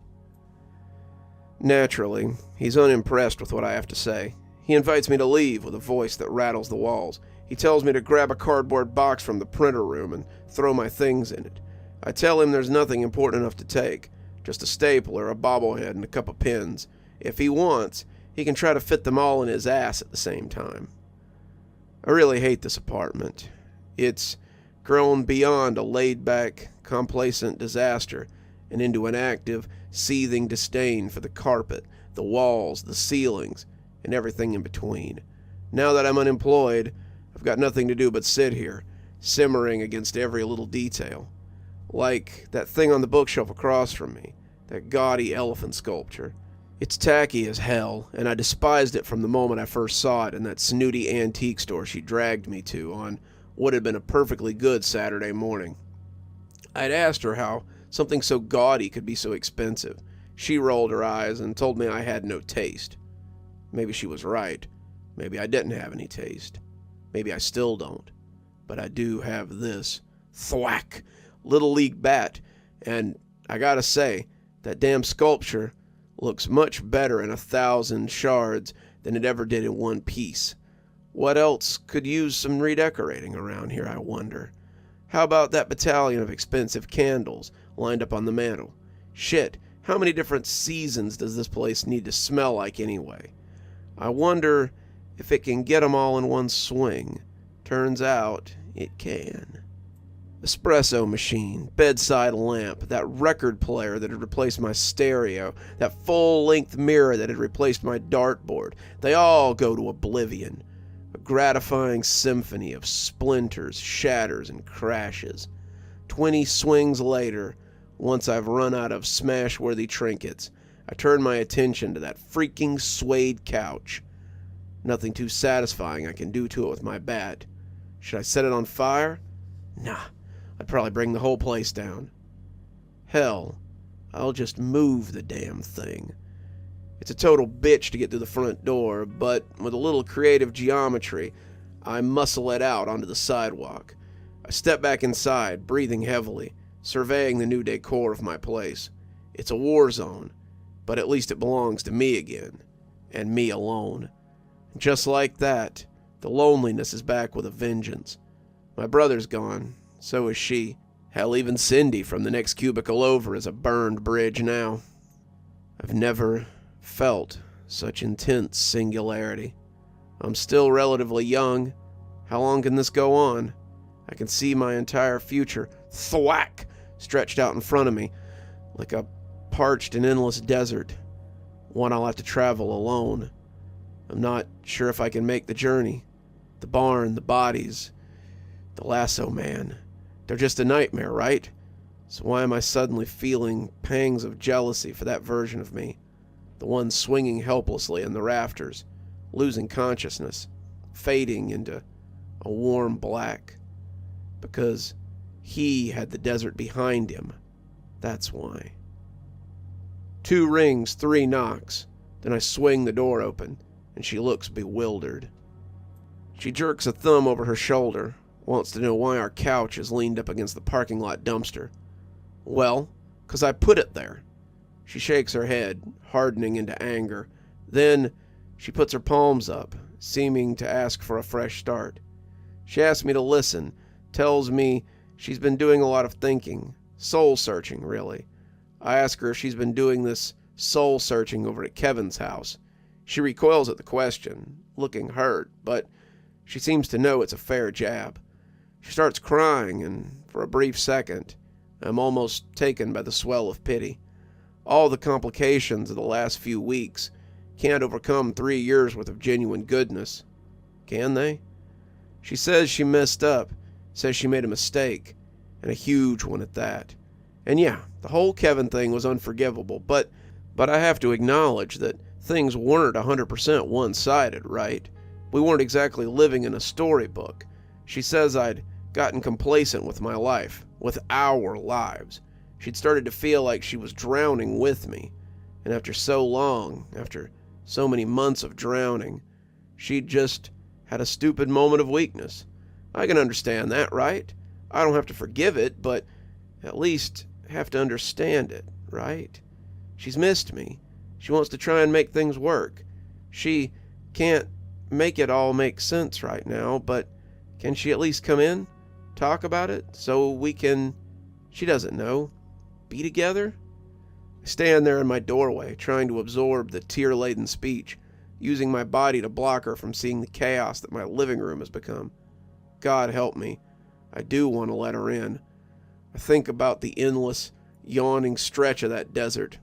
Naturally, he's unimpressed with what I have to say. He invites me to leave with a voice that rattles the walls. He tells me to grab a cardboard box from the printer room and throw my things in it. I tell him there's nothing important enough to take, just a stapler, a bobblehead, and a couple of pins. If he wants, he can try to fit them all in his ass at the same time. I really hate this apartment. It's grown beyond a laid-back, complacent disaster and into an active, seething disdain for the carpet, the walls, the ceilings, and everything in between. Now that I'm unemployed, I've got nothing to do but sit here, simmering against every little detail. Like that thing on the bookshelf across from me, that gaudy elephant sculpture. It's tacky as hell, and I despised it from the moment I first saw it in that snooty antique store she dragged me to on what had been a perfectly good Saturday morning. I'd asked her how something so gaudy could be so expensive. She rolled her eyes and told me I had no taste. Maybe she was right. Maybe I didn't have any taste. Maybe I still don't. But I do have this. Thwack! Little League bat. And I gotta say, that damn sculpture looks much better in 1,000 shards than it ever did in one piece. What else could use some redecorating around here, I wonder? How about that battalion of expensive candles lined up on the mantel? Shit, how many different seasons does this place need to smell like anyway? I wonder if it can get 'em all in one swing. Turns out it can. Espresso machine, bedside lamp, that record player that had replaced my stereo, that full-length mirror that had replaced my dartboard, they all go to oblivion. A gratifying symphony of splinters, shatters, and crashes. 20 swings later, once I've run out of smash-worthy trinkets, I turn my attention to that freaking suede couch. Nothing too satisfying I can do to it with my bat. Should I set it on fire? Nah. I'd probably bring the whole place down. Hell, I'll just move the damn thing. It's a total bitch to get through the front door, but with a little creative geometry, I muscle it out onto the sidewalk. I step back inside, breathing heavily, surveying the new decor of my place. It's a war zone, but at least it belongs to me again, and me alone. And just like that, the loneliness is back with a vengeance. My brother's gone, so is she. Hell, even Cindy from the next cubicle over is a burned bridge now. I've never felt such intense singularity. I'm still relatively young. How long can this go on? I can see my entire future, thwack, stretched out in front of me, like a parched and endless desert, one I'll have to travel alone. I'm not sure if I can make the journey. The barn, the bodies, the lasso man. They're just a nightmare, right? So why am I suddenly feeling pangs of jealousy for that version of me? The one swinging helplessly in the rafters, losing consciousness, fading into a warm black. Because he had the desert behind him. That's why. 2 rings, 3 knocks. Then I swing the door open, and she looks bewildered. She jerks a thumb over her shoulder, wants to know why our couch is leaned up against the parking lot dumpster. Well, 'cause I put it there. She shakes her head, hardening into anger. Then she puts her palms up, seeming to ask for a fresh start. She asks me to listen, tells me she's been doing a lot of thinking, soul-searching, really. I ask her if she's been doing this soul-searching over at Kevin's house. She recoils at the question, looking hurt, but she seems to know it's a fair jab. She starts crying, and for a brief second, I'm almost taken by the swell of pity. All the complications of the last few weeks can't overcome 3 years' worth of genuine goodness. Can they? She says she messed up, says she made a mistake, and a huge one at that. And yeah, the whole Kevin thing was unforgivable, but I have to acknowledge that things weren't 100% one-sided, right? We weren't exactly living in a storybook. She says I'd gotten complacent with my life, with our lives. She'd started to feel like she was drowning with me. And after so long, after so many months of drowning, she'd just had a stupid moment of weakness. I can understand that, right? I don't have to forgive it, but at least have to understand it, right? She's missed me. She wants to try and make things work. She can't make it all make sense right now, but can she at least come in, talk about it, so we can, she doesn't know, be together? I stand there in my doorway, trying to absorb the tear-laden speech, using my body to block her from seeing the chaos that my living room has become. God help me, I do want to let her in. I think about the endless, yawning stretch of that desert,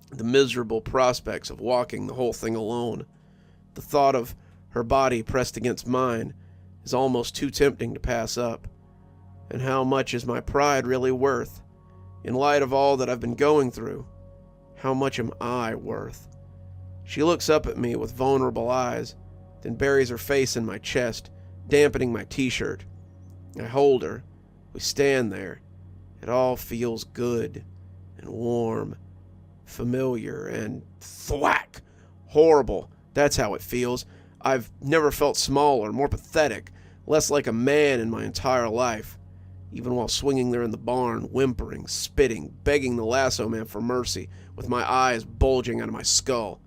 the miserable prospects of walking the whole thing alone. The thought of her body pressed against mine is almost too tempting to pass up. And how much is my pride really worth? In light of all that I've been going through, how much am I worth? She looks up at me with vulnerable eyes, then buries her face in my chest, dampening my t-shirt. I hold her. We stand there. It all feels good and warm, familiar, and thwack! Horrible. That's how it feels. I've never felt smaller, more pathetic, less like a man in my entire life. Even while swinging there in the barn, whimpering, spitting, begging the lasso man for mercy, with my eyes bulging out of my skull.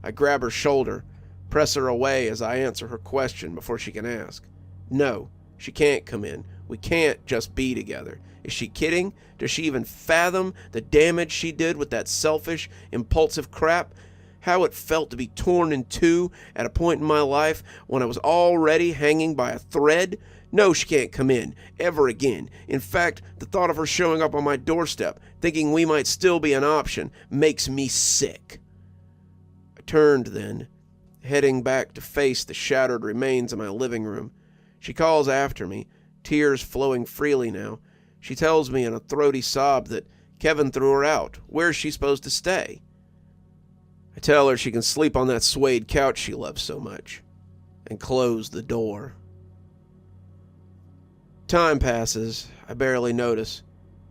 I grab her shoulder, press her away as I answer her question before she can ask. No, she can't come in. We can't just be together. Is she kidding? Does she even fathom the damage she did with that selfish, impulsive crap? How it felt to be torn in two at a point in my life when I was already hanging by a thread? No, she can't come in, ever again. In fact, the thought of her showing up on my doorstep, thinking we might still be an option, makes me sick. I turned then, heading back to face the shattered remains of my living room. She calls after me, tears flowing freely now. She tells me in a throaty sob that Kevin threw her out. Where's she supposed to stay? I tell her she can sleep on that suede couch she loves so much, and close the door. Time passes. I barely notice.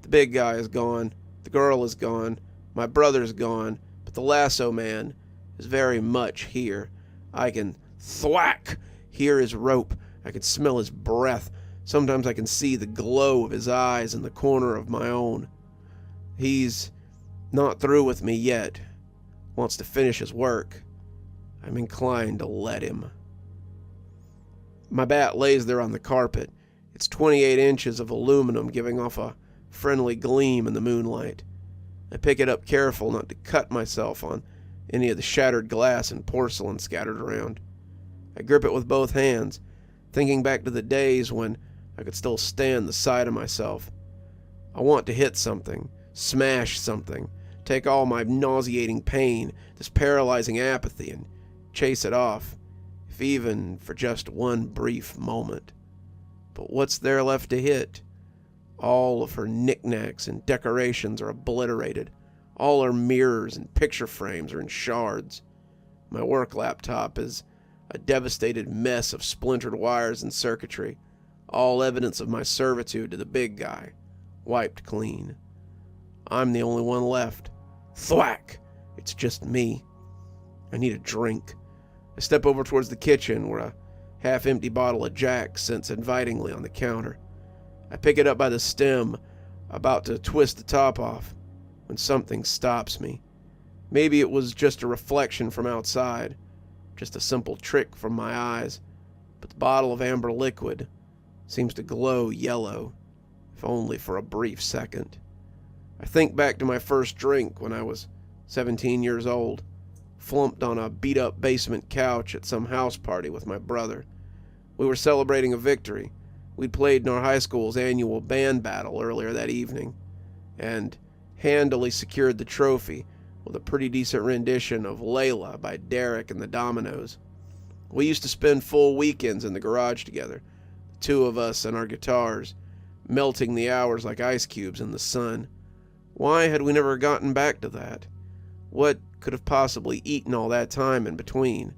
The big guy is gone. The girl is gone. My brother's gone. But the lasso man is very much here. I can thwack, hear his rope. I can smell his breath. Sometimes I can see the glow of his eyes in the corner of my own. He's Not through with me yet. Wants to finish his work. I'm inclined to let him. My bat lays there on the carpet. It's 28 inches of aluminum giving off a friendly gleam in the moonlight. I pick it up careful not to cut myself on any of the shattered glass and porcelain scattered around. I grip it with both hands, thinking back to the days when I could still stand the sight of myself. I want to hit something, smash something, take all my nauseating pain, this paralyzing apathy, and chase it off, if even for just one brief moment. But what's there left to hit? All of her knickknacks and decorations are obliterated. All her mirrors and picture frames are in shards. My work laptop is a devastated mess of splintered wires and circuitry, all evidence of my servitude to the big guy, wiped clean. I'm the only one left. Thwack! It's just me. I need a drink. I step over towards the kitchen where a half-empty bottle of Jack sits invitingly on the counter. I pick it up by the stem, about to twist the top off, when something stops me. Maybe it was just a reflection from outside, just a simple trick from my eyes, but the bottle of amber liquid seems to glow yellow, if only for a brief second. I think back to my first drink when I was 17 years old, flumped on a beat-up basement couch at some house party with my brother. We were celebrating a victory. We'd played in our high school's annual band battle earlier that evening, and handily secured the trophy with a pretty decent rendition of Layla by Derek and the Dominoes. We used to spend full weekends in the garage together, the two of us and our guitars, melting the hours like ice cubes in the sun. Why had we never gotten back to that? What could have possibly eaten all that time in between?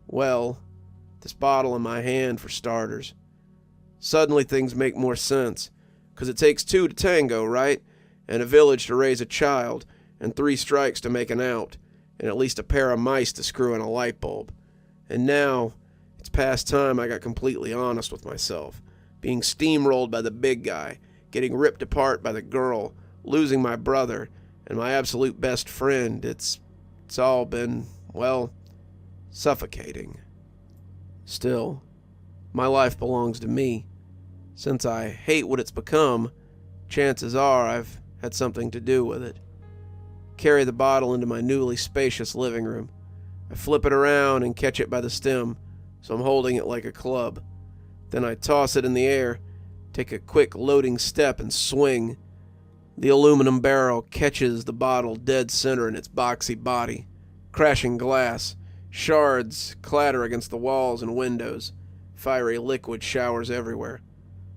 Well, this bottle in my hand for starters. Suddenly things make more sense, 'cause it takes two to tango, right? And a village to raise a child, and 3 strikes to make an out, and at least a pair of mice to screw in a light bulb. And now, it's past time I got completely honest with myself, being steamrolled by the big guy, getting ripped apart by the girl, losing my brother, and my absolute best friend. It's all been, well, suffocating. Still, my life belongs to me. Since I hate what it's become, chances are I've had something to do with it. Carry the bottle into my newly spacious living room. I flip it around and catch it by the stem, so I'm holding it like a club. Then I toss it in the air, take a quick loading step and swing. The aluminum barrel catches the bottle dead center in its boxy body. Crashing glass, shards clatter against the walls and windows. Fiery liquid showers everywhere.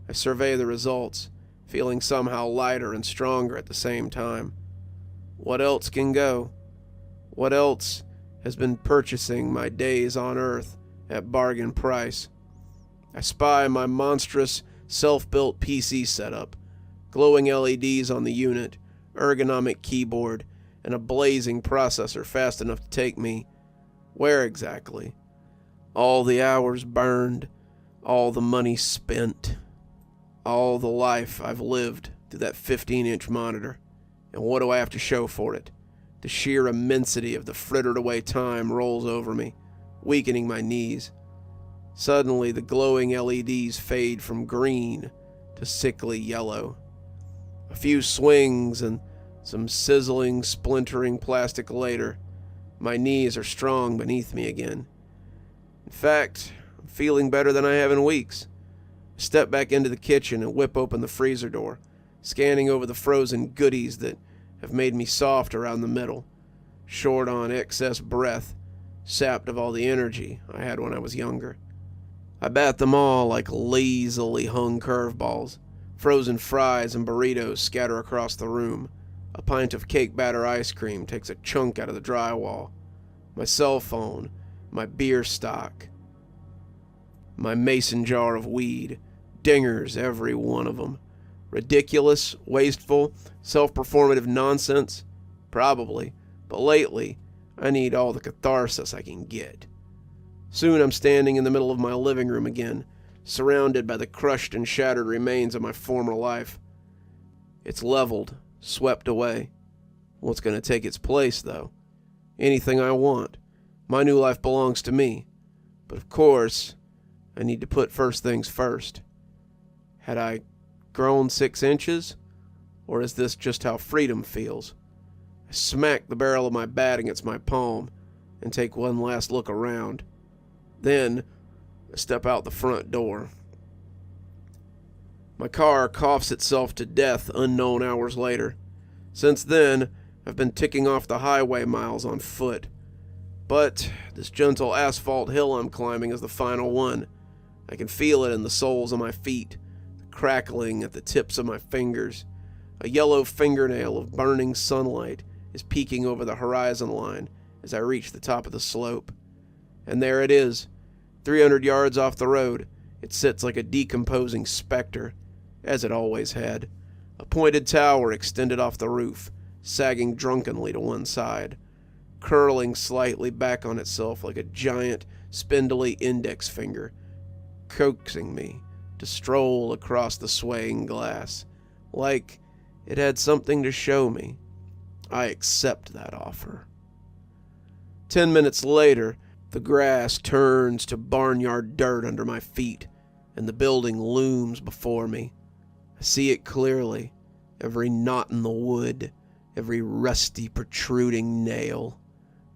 I survey the results, feeling somehow lighter and stronger at the same time. What else can go? What else has been purchasing my days on Earth at bargain price? I spy my monstrous, self-built PC setup, glowing LEDs on the unit, ergonomic keyboard, and a blazing processor fast enough to take me where exactly? All the hours burned, all the money spent, all the life I've lived through that 15-inch monitor. And what do I have to show for it? The sheer immensity of the frittered away time rolls over me, weakening my knees. Suddenly, the glowing LEDs fade from green to sickly yellow. A few swings and some sizzling, splintering plastic later, my knees are strong beneath me again. In fact, I'm feeling better than I have in weeks. I step back into the kitchen and whip open the freezer door, scanning over the frozen goodies that have made me soft around the middle, short on excess breath, sapped of all the energy I had when I was younger. I bat them all like lazily hung curveballs. Frozen fries and burritos scatter across the room. A pint of cake batter ice cream takes a chunk out of the drywall. My cell phone, my beer stock, my mason jar of weed, dingers, every one of them. Ridiculous, wasteful, self-performative nonsense? Probably, but lately, I need all the catharsis I can get. Soon I'm standing in the middle of my living room again, surrounded by the crushed and shattered remains of my former life. It's leveled, swept away. What's going to take its place, though? Anything I want. My new life belongs to me. But of course, I need to put first things first. Had I grown 6 inches? Or is this just how freedom feels? I smack the barrel of my bat against my palm and take one last look around. Then, I step out the front door. My car coughs itself to death unknown hours later. Since then, I've been ticking off the highway miles on foot. But this gentle asphalt hill I'm climbing is the final one. I can feel it in the soles of my feet, the crackling at the tips of my fingers. A yellow fingernail of burning sunlight is peeking over the horizon line as I reach the top of the slope. And there it is, 300 yards off the road. It sits like a decomposing specter, as it always had. A pointed tower extended off the roof, sagging drunkenly to one side, curling slightly back on itself like a giant, spindly index finger, coaxing me to stroll across the swaying glass, like it had something to show me. I accept that offer. 10 minutes later, the grass turns to barnyard dirt under my feet, and the building looms before me. I see it clearly, every knot in the wood, every rusty protruding nail.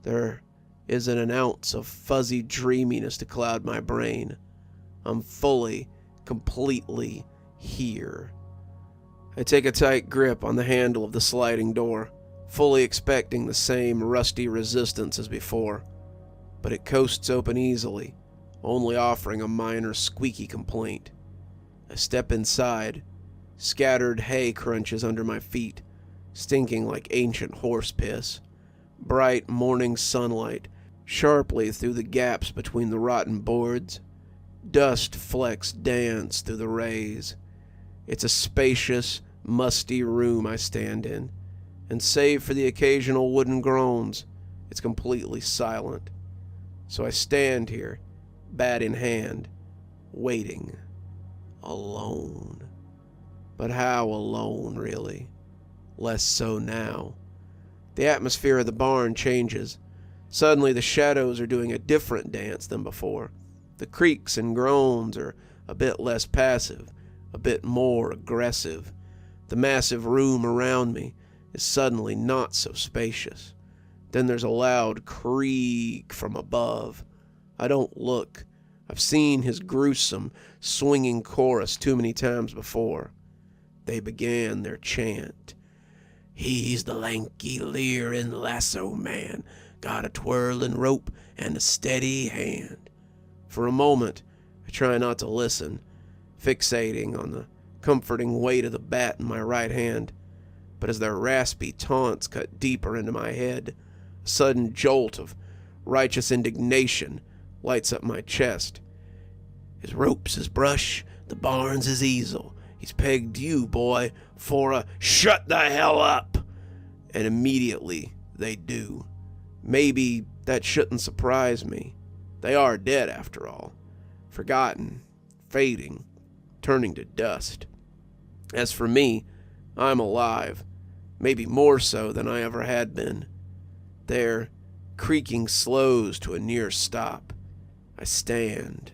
There isn't an ounce of fuzzy dreaminess to cloud my brain. I'm fully, completely here. I take a tight grip on the handle of the sliding door, fully expecting the same rusty resistance as before. But it coasts open easily, only offering a minor squeaky complaint. I step inside. Scattered hay crunches under my feet, stinking like ancient horse piss. Bright morning sunlight sharply through the gaps between the rotten boards. Dust flecks dance through the rays. It's a spacious, musty room I stand in, and save for the occasional wooden groans, it's completely silent. So I stand here, bat in hand, waiting, alone. But how alone, really? Less so now. The atmosphere of the barn changes. Suddenly the shadows are doing a different dance than before. The creaks and groans are a bit less passive, a bit more aggressive. The massive room around me is suddenly not so spacious. Then there's a loud creak from above. I don't look. I've seen his gruesome, swinging chorus too many times before. They began their chant. He's the Lanky Leering Lasso Man, got a twirling rope and a steady hand. For a moment, I try not to listen, fixating on the comforting weight of the bat in my right hand. But as their raspy taunts cut deeper into my head, a sudden jolt of righteous indignation lights up my chest. His rope's his brush, the barn's his easel. He's pegged you, boy, for a shut the hell up. And immediately they do. Maybe that shouldn't surprise me. They are dead, after all. Forgotten, fading, turning to dust. As for me, I'm alive. Maybe more so than I ever had been. Their creaking slows to a near stop. I stand.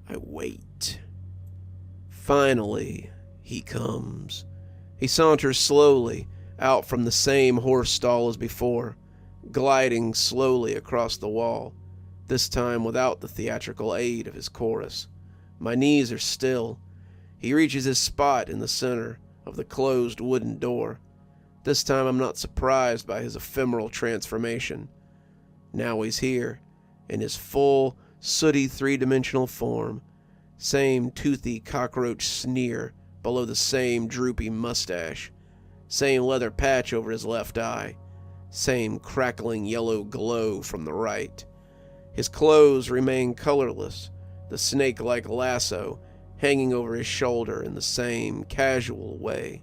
I wait. Finally, he comes. He saunters slowly out from the same horse stall as before, gliding slowly across the wall, this time without the theatrical aid of his chorus. My knees are still. He reaches his spot in the center of the closed wooden door. This time I'm not surprised by his ephemeral transformation. Now he's here, in his full, sooty three-dimensional form. Same toothy cockroach sneer below the same droopy mustache. Same leather patch over his left eye. Same crackling yellow glow from the right. His clothes remain colorless, the snake-like lasso hanging over his shoulder in the same casual way.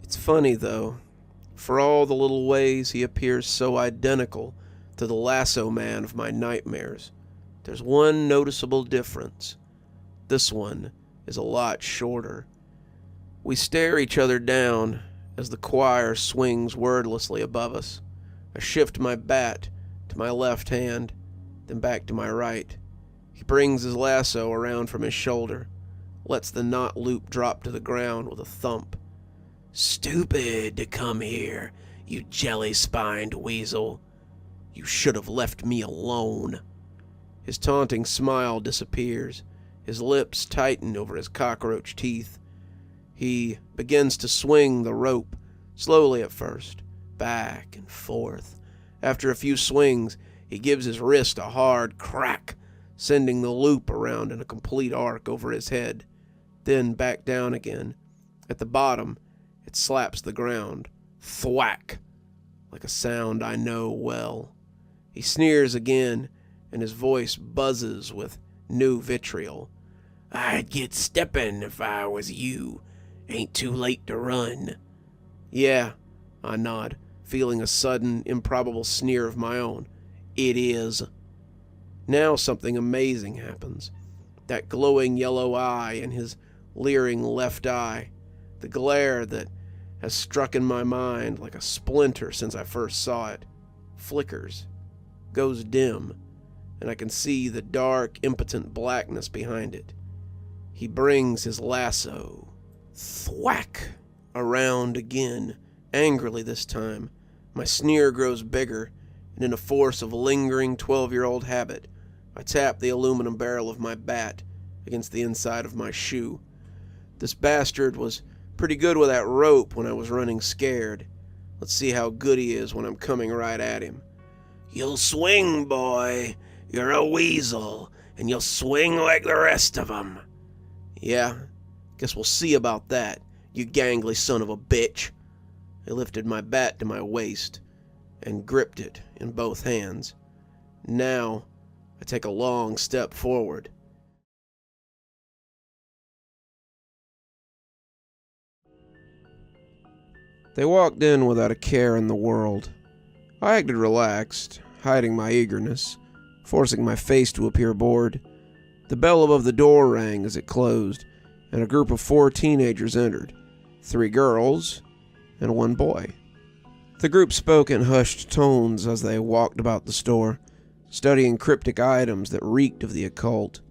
It's funny, though. For all the little ways he appears so identical to the lasso man of my nightmares, there's one noticeable difference. This one is a lot shorter. We stare each other down, as the choir swings wordlessly above us. I shift my bat to my left hand, then back to my right. He brings his lasso around from his shoulder, lets the knot loop drop to the ground with a thump. "Stupid to come here, you jelly-spined weasel. You should have left me alone." His taunting smile disappears. His lips tighten over his cockroach teeth. He begins to swing the rope, slowly at first, back and forth. After a few swings, he gives his wrist a hard crack, sending the loop around in a complete arc over his head, then back down again. At the bottom, it slaps the ground. Thwack! Like a sound I know well. He sneers again, and his voice buzzes with new vitriol. "I'd get steppin' if I was you. Ain't too late to run." "Yeah," I nod, feeling a sudden, improbable sneer of my own. "It is." Now something amazing happens. That glowing yellow eye in his leering left eye, the glare that has struck in my mind like a splinter since I first saw it, flickers, goes dim, and I can see the dark, impotent blackness behind it. He brings his lasso. Thwack! Around again, angrily this time. My sneer grows bigger, and in a force of lingering 12-year-old habit, I tap the aluminum barrel of my bat against the inside of my shoe. This bastard was pretty good with that rope when I was running scared. Let's see how good he is when I'm coming right at him. "You'll swing, boy. You're a weasel, and you'll swing like the rest of 'em." "Yeah, guess we'll see about that, you gangly son of a bitch." I lifted my bat to my waist and gripped it in both hands. Now, I take a long step forward. They walked in without a care in the world. I acted relaxed, hiding my eagerness, forcing my face to appear bored. The bell above the door rang as it closed, and a group of 4 teenagers entered, 3 girls and 1 boy. The group spoke in hushed tones as they walked about the store, studying cryptic items that reeked of the occult.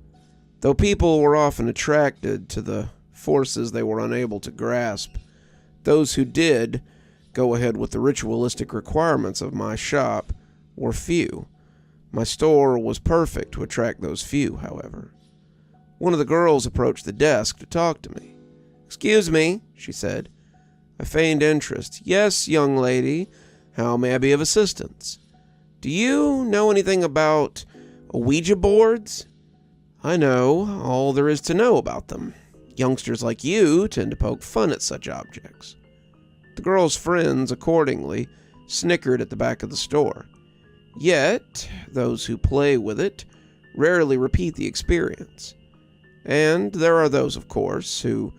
Though people were often attracted to the forces they were unable to grasp, those who did go ahead with the ritualistic requirements of my shop were few. My store was perfect to attract those few, however. One of the girls approached the desk to talk to me. "Excuse me," she said. I feigned interest. "Yes, young lady. How may I be of assistance? Do you know anything about Ouija boards?" "I know all there is to know about them. Youngsters like you tend to poke fun at such objects." The girl's friends, accordingly, snickered at the back of the store. Yet, those who play with it rarely repeat the experience. And there are those, of course, who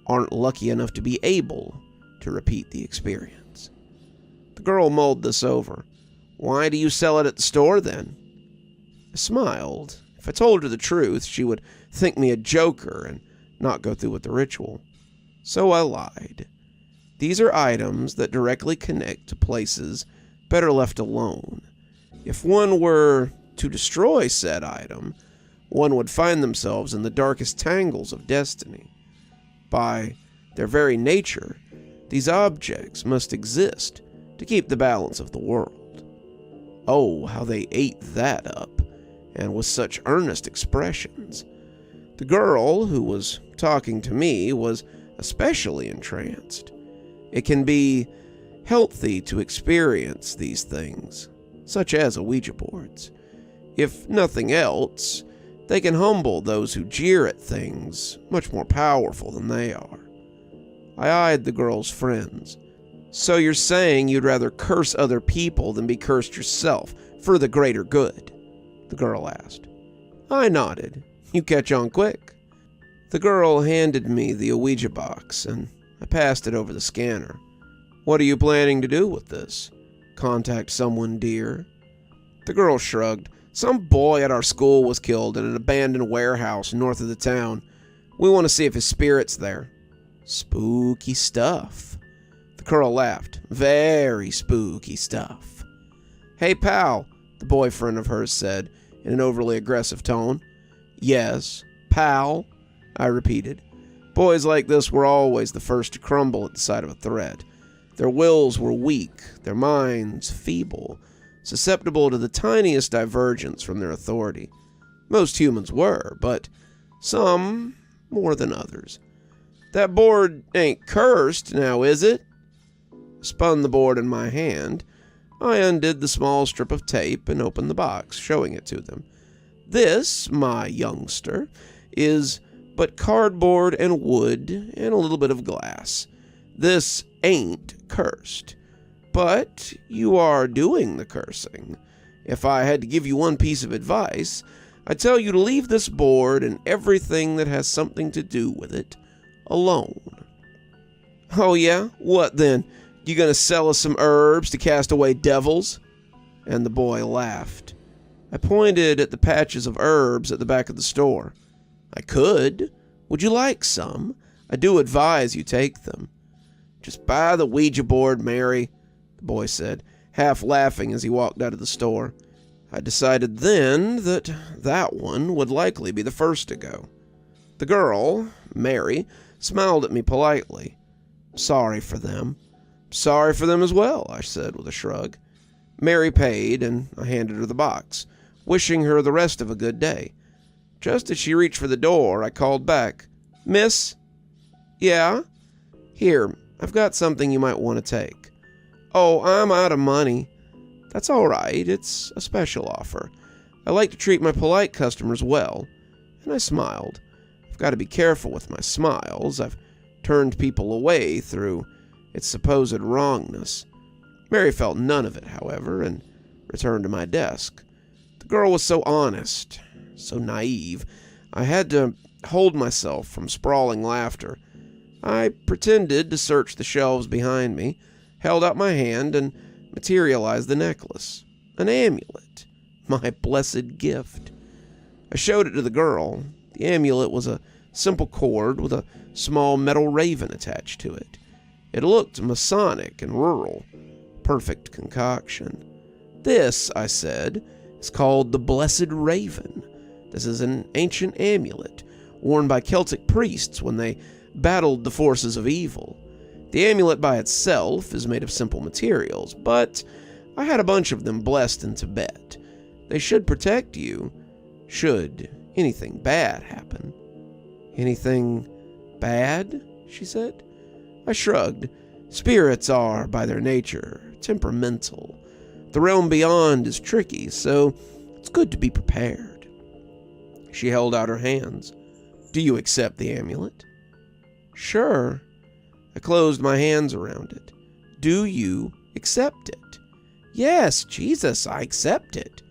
aren't lucky enough to be able to repeat the experience. The girl mulled this over. "Why do you sell it at the store, then?" I smiled. If I told her the truth, she would think me a joker and not go through with the ritual. So I lied. These are items that directly connect to places better left alone. If one were to destroy said item, one would find themselves in the darkest tangles of destiny. By their very nature, these objects must exist to keep the balance of the world. Oh, how they ate that up, and with such earnest expressions. The girl who was talking to me was especially entranced. It can be healthy to experience these things, such as Ouija boards. If nothing else, they can humble those who jeer at things much more powerful than they are. I eyed the girl's friends. "So you're saying you'd rather curse other people than be cursed yourself for the greater good?" the girl asked. I nodded. "You catch on quick." The girl handed me the Ouija box, and I passed it over the scanner. "What are you planning to do with this? Contact someone dear?" The girl shrugged. "Some boy at our school was killed in an abandoned warehouse north of the town. We want to see if his spirit's there." "Spooky stuff." The girl laughed. Very spooky stuff. Hey, pal, the boyfriend of hers said in an overly aggressive tone. Yes, pal, I repeated. Boys like this were always the first to crumble at the sight of a threat. Their wills were weak, their minds feeble, susceptible to the tiniest divergence from their authority. Most humans were, but some more than others. That board ain't cursed, now is it? I spun the board in my hand. I undid the small strip of tape and opened the box, showing it to them. This, my youngster, is but cardboard and wood and a little bit of glass. This ain't cursed. But you are doing the cursing. If I had to give you one piece of advice, I'd tell you to leave this board and everything that has something to do with it alone. Oh yeah? What then? You gonna sell us some herbs to cast away devils? And the boy laughed. I pointed at the patches of herbs at the back of the store. I could. Would you like some? I do advise you take them. Just buy the Ouija board, Mary, the boy said, half laughing as he walked out of the store. I decided then that that one would likely be the first to go. The girl, Mary, smiled at me politely. Sorry for them. Sorry for them as well, I said with a shrug. Mary paid, and I handed her the box, wishing her the rest of a good day. Just as she reached for the door, I called back. Miss? Yeah? Here, I've got something you might want to take. Oh, I'm out of money. That's all right. It's a special offer. I like to treat my polite customers well. And I smiled. I've got to be careful with my smiles. I've turned people away through its supposed wrongness. Mary felt none of it, however, and returned to my desk. The girl was so honest, so naive, I had to hold myself from sprawling laughter. I pretended to search the shelves behind me, held out my hand, and materialized the necklace. An amulet. My blessed gift. I showed it to the girl. The amulet was a simple cord with a small metal raven attached to it. It looked Masonic and rural. Perfect concoction. This, I said, is called the Blessed Raven. This is an ancient amulet worn by Celtic priests when they battled the forces of evil. The amulet by itself is made of simple materials, but I had a bunch of them blessed in Tibet. They should protect you, should anything bad happen. Anything bad? She said. I shrugged. Spirits are, by their nature, temperamental. The realm beyond is tricky, so it's good to be prepared. She held out her hands. Do you accept the amulet? Sure. I closed my hands around it. Do you accept it? Yes, Jesus, I accept it.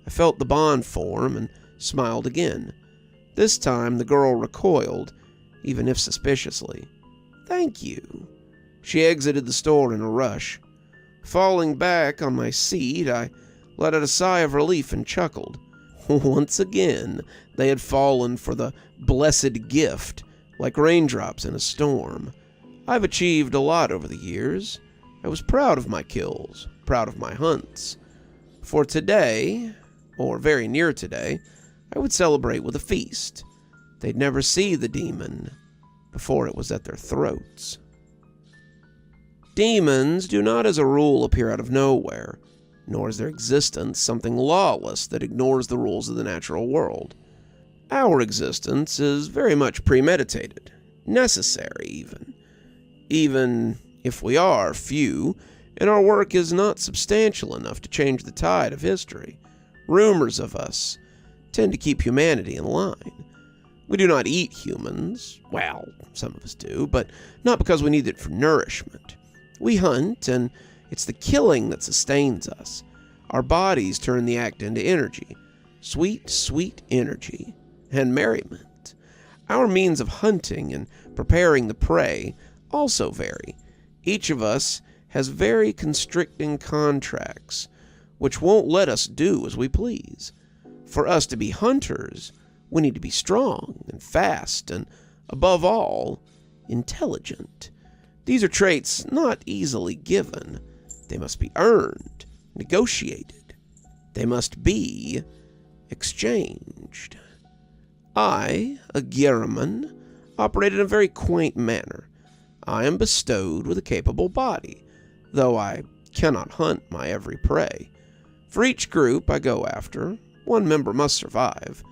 I felt the bond form and smiled again. This time the girl recoiled, even if suspiciously. Thank you. She exited the store in a rush. Falling back on my seat, I let out a sigh of relief and chuckled. Once again, they had fallen for the blessed gift, like raindrops in a storm. I've achieved a lot over the years. I was proud of my kills, proud of my hunts. For today, or very near today, I would celebrate with a feast. They'd never see the demon before it was at their throats. Demons do not as a rule appear out of nowhere, nor is their existence something lawless that ignores the rules of the natural world. Our existence is very much premeditated, necessary even if we are few, and our work is not substantial enough to change the tide of history. Rumors of us tend to keep humanity in line. We do not eat humans. Well, some of us do, but not because we need it for nourishment. We hunt, and it's the killing that sustains us. Our bodies turn the act into energy. Sweet, sweet energy. And merriment. Our means of hunting and preparing the prey also vary. Each of us has very constricting contracts, which won't let us do as we please. For us to be hunters, we need to be strong and fast and, above all, intelligent. These are traits not easily given. They must be earned, negotiated. They must be exchanged. I, a Xaronan, operate in a very quaint manner. I am bestowed with a capable body, though I cannot hunt my every prey. For each group I go after, one member must survive,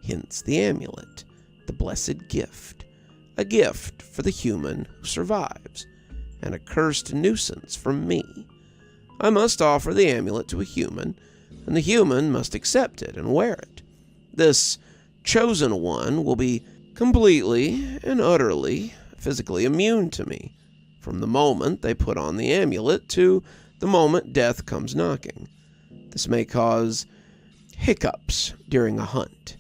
hence the amulet, the blessed gift. A gift for the human who survives, and a cursed nuisance from me. I must offer the amulet to a human, and the human must accept it and wear it. This chosen one will be completely and utterly physically immune to me, from the moment they put on the amulet to the moment death comes knocking. This may cause hiccups during a hunt.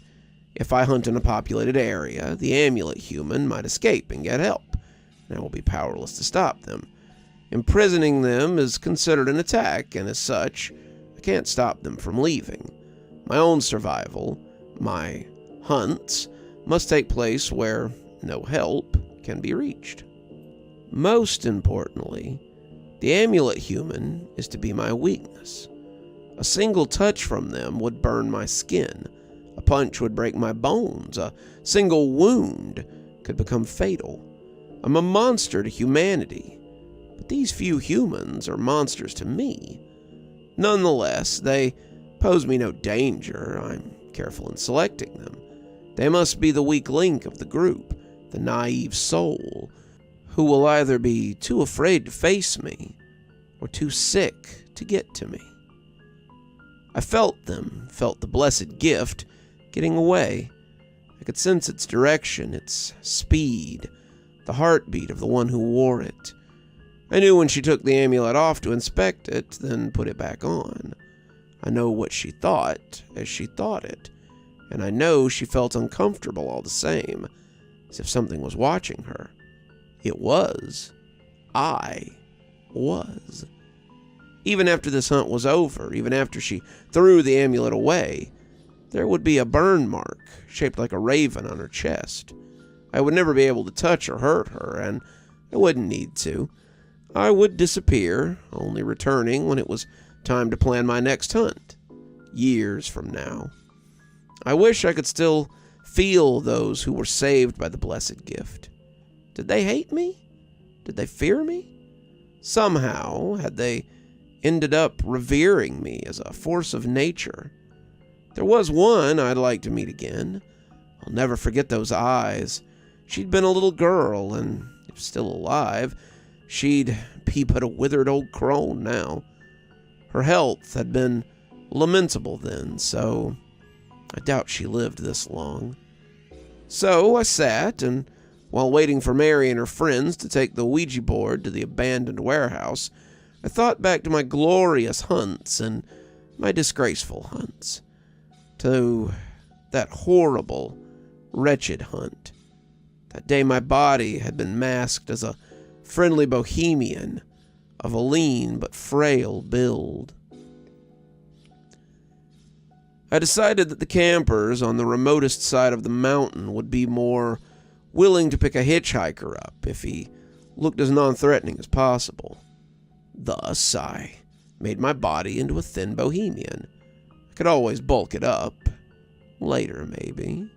If I hunt in a populated area, the amulet human might escape and get help, and I will be powerless to stop them. Imprisoning them is considered an attack, and as such, I can't stop them from leaving. My own survival, my hunts, must take place where no help can be reached. Most importantly, the amulet human is to be my weakness. A single touch from them would burn my skin. A punch would break my bones. A single wound could become fatal. I'm a monster to humanity, but these few humans are monsters to me. Nonetheless, they pose me no danger. I'm careful in selecting them. They must be the weak link of the group, the naive soul, who will either be too afraid to face me or too sick to get to me. I felt them, felt the blessed gift getting away. I could sense its direction, its speed, the heartbeat of the one who wore it. I knew when she took the amulet off to inspect it, then put it back on. I know what she thought as she thought it, and I know she felt uncomfortable all the same, as if something was watching her. It was. I was. Even after this hunt was over, even after she threw the amulet away, there would be a burn mark shaped like a raven on her chest. I would never be able to touch or hurt her, and I wouldn't need to. I would disappear, only returning when it was time to plan my next hunt, years from now. I wish I could still feel those who were saved by the blessed gift. Did they hate me? Did they fear me? Somehow, had they ended up revering me as a force of nature? There was one I'd like to meet again. I'll never forget those eyes. She'd been a little girl, and if still alive, she'd be but a withered old crone now. Her health had been lamentable then, so I doubt she lived this long. So I sat, and while waiting for Mary and her friends to take the Ouija board to the abandoned warehouse, I thought back to my glorious hunts and my disgraceful hunts. To that horrible, wretched hunt. That day my body had been masked as a friendly bohemian of a lean but frail build. I decided that the campers on the remotest side of the mountain would be more willing to pick a hitchhiker up if he looked as non-threatening as possible. Thus, I made my body into a thin bohemian. I could always bulk it up. Later, maybe.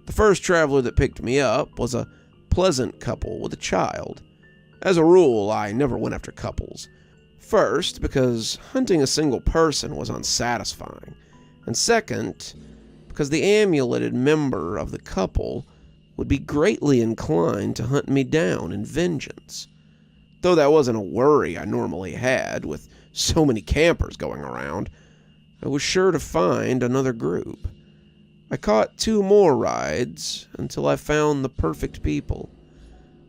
The first traveler that picked me up was a pleasant couple with a child. As a rule, I never went after couples. First, because hunting a single person was unsatisfying. And second, because the amuleted member of the couple would be greatly inclined to hunt me down in vengeance. Though that wasn't a worry I normally had, with so many campers going around, I was sure to find another group. I caught 2 more rides until I found the perfect people.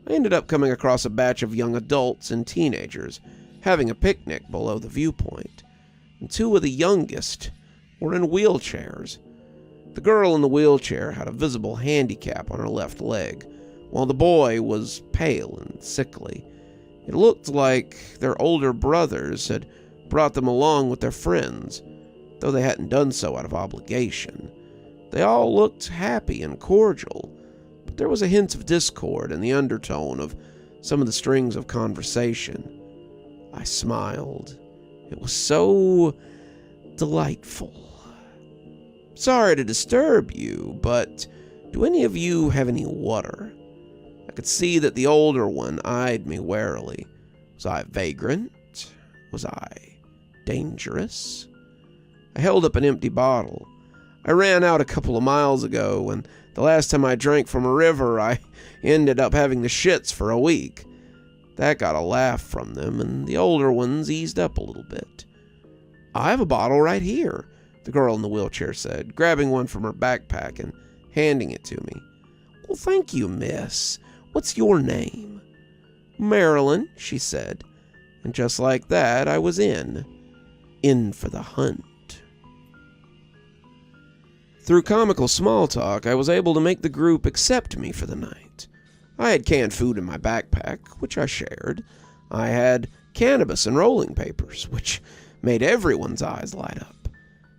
I ended up coming across a batch of young adults and teenagers having a picnic below the viewpoint, and 2 of the youngest were in wheelchairs. The girl in the wheelchair had a visible handicap on her left leg, while the boy was pale and sickly. It looked like their older brothers had brought them along with their friends, though they hadn't done so out of obligation. They all looked happy and cordial, but there was a hint of discord and the undertone of some of the strings of conversation. I smiled. It was so delightful. "Sorry to disturb you, but do any of you have any water?" I could see that the older one eyed me warily. Was I a vagrant? Was I dangerous? I held up an empty bottle. "I ran out a couple of miles ago, and the last time I drank from a river, I ended up having the shits for a week." That got a laugh from them, and the older ones eased up a little bit. "I have a bottle right here," the girl in the wheelchair said, grabbing one from her backpack and handing it to me. "Well, thank you, miss. What's your name?" "Marilyn," she said, and just like that, I was in for the hunt. Through comical small talk, I was able to make the group accept me for the night. I had canned food in my backpack, which I shared. I had cannabis and rolling papers, which made everyone's eyes light up.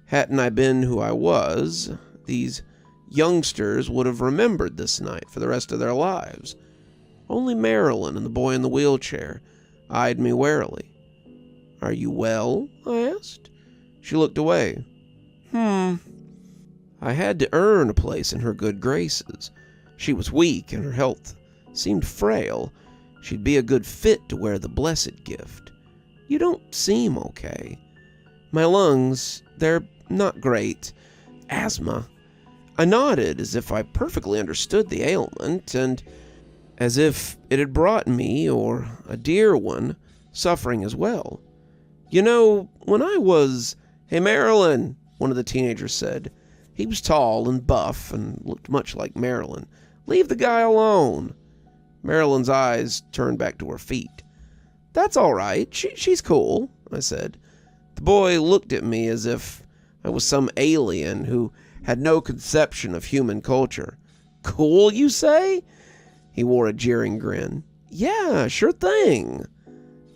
Hadn't I been who I was, these youngsters would have remembered this night for the rest of their lives. Only Marilyn and the boy in the wheelchair eyed me warily. "Are you well?" I asked. She looked away. I had to earn a place in her good graces. She was weak and her health seemed frail. She'd be a good fit to wear the blessed gift. "You don't seem okay." "My lungs, they're not great. Asthma." I nodded as if I perfectly understood the ailment, and as if it had brought me, or a dear one, suffering as well. "You know, when I was—" "Hey, Marilyn," one of the teenagers said. He was tall and buff and looked much like Marilyn. "Leave the guy alone." Marilyn's eyes turned back to her feet. "That's all right. She's cool," I said. The boy looked at me as if I was some alien who had no conception of human culture. "Cool, you say?" He wore a jeering grin. "Yeah, sure thing."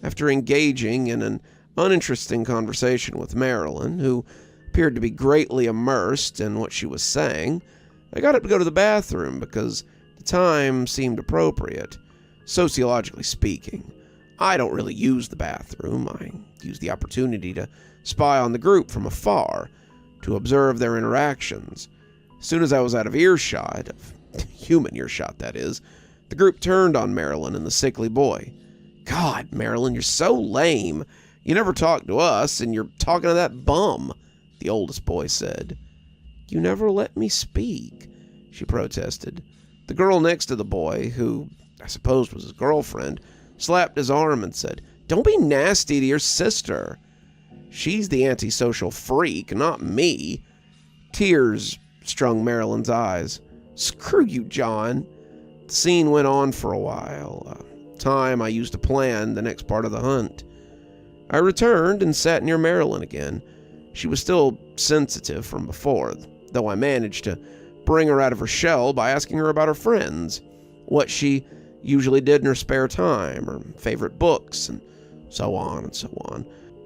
After engaging in an uninteresting conversation with Marilyn, who appeared to be greatly immersed in what she was saying, I got up to go to the bathroom because the time seemed appropriate. Sociologically speaking, I don't really use the bathroom. I use the opportunity to spy on the group from afar, to observe their interactions. As soon as I was out of earshot, of human earshot that is, the group turned on Marilyn and the sickly boy. "God, Marilyn, you're so lame. You never talk to us, and you're talking to that bum," the oldest boy said. "You never let me speak," she protested. The girl next to the boy, who I suppose was his girlfriend, slapped his arm and said, "Don't be nasty to your sister. She's the antisocial freak, not me." Tears strung Marilyn's eyes. "Screw you, John." The scene went on for a while, time I used to plan the next part of the hunt. I returned and sat near Marilyn again. She was still sensitive from before, though I managed to bring her out of her shell by asking her about her friends, what she usually did in her spare time, her favorite books, and so on and so on.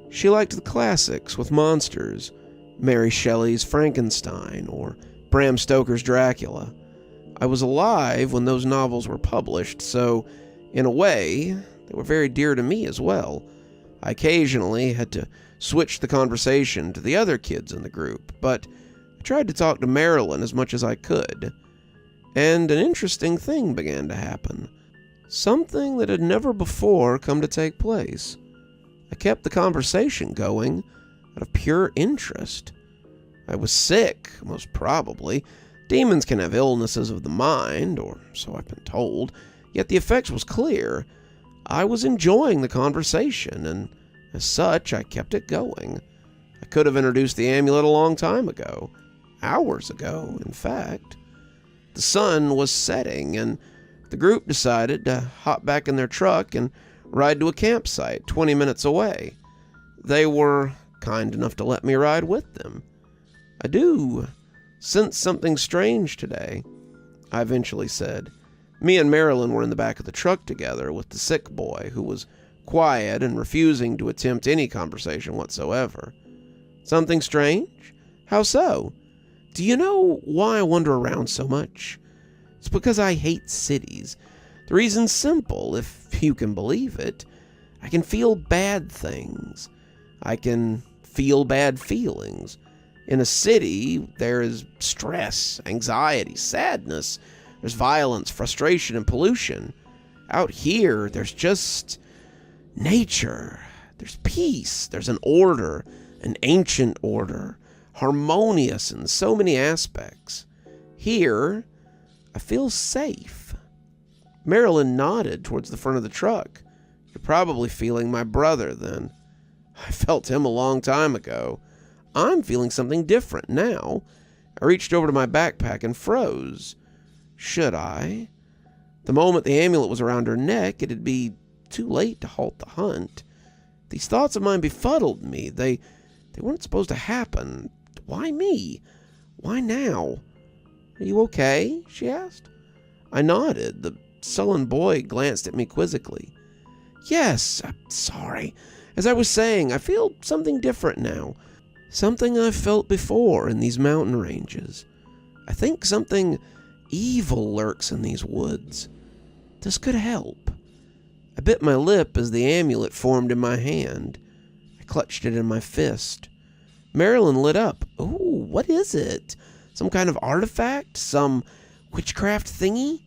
She liked the classics with monsters, Mary Shelley's Frankenstein or Bram Stoker's Dracula. I was alive when those novels were published, so in a way, they were very dear to me as well. I occasionally had to switch the conversation to the other kids in the group, but I tried to talk to Marilyn as much as I could. And an interesting thing began to happen. Something that had never before come to take place. I kept the conversation going out of pure interest. I was sick, most probably. Demons can have illnesses of the mind, or so I've been told, yet the effect was clear. I was enjoying the conversation, and as such, I kept it going. I could have introduced the amulet a long time ago. Hours ago, in fact. The sun was setting, and the group decided to hop back in their truck and ride to a campsite 20 minutes away. They were kind enough to let me ride with them. "I do sense something strange today," I eventually said. Me and Marilyn were in the back of the truck together with the sick boy, who was quiet and refusing to attempt any conversation whatsoever. "Something strange? How so?" "Do you know why I wander around so much? It's because I hate cities. The reason's simple, if you can believe it. I can feel bad things. I can feel bad feelings. In a city, there is stress, anxiety, sadness. There's violence, frustration, and pollution. Out here, there's just nature. There's peace. There's an order, an ancient order, harmonious in so many aspects. Here, I feel safe. Marilyn nodded towards the front of the truck. You're probably feeling my brother, then. I felt him a long time ago. I'm feeling something different now. I reached over to my backpack and froze. Should I? The moment the amulet was around her neck, it'd be too late to halt the hunt. These thoughts of mine befuddled me. They weren't supposed to happen. Why me? Why now? Are you okay? She asked. I nodded. The sullen boy glanced at me quizzically. Yes, I'm sorry. As I was saying, I feel something different now. Something I've felt before in these mountain ranges. I think something evil lurks in these woods. This could help. I bit my lip as the amulet formed in my hand. I clutched it in my fist. Marilyn lit up. Ooh, what is it? Some kind of artifact? Some witchcraft thingy?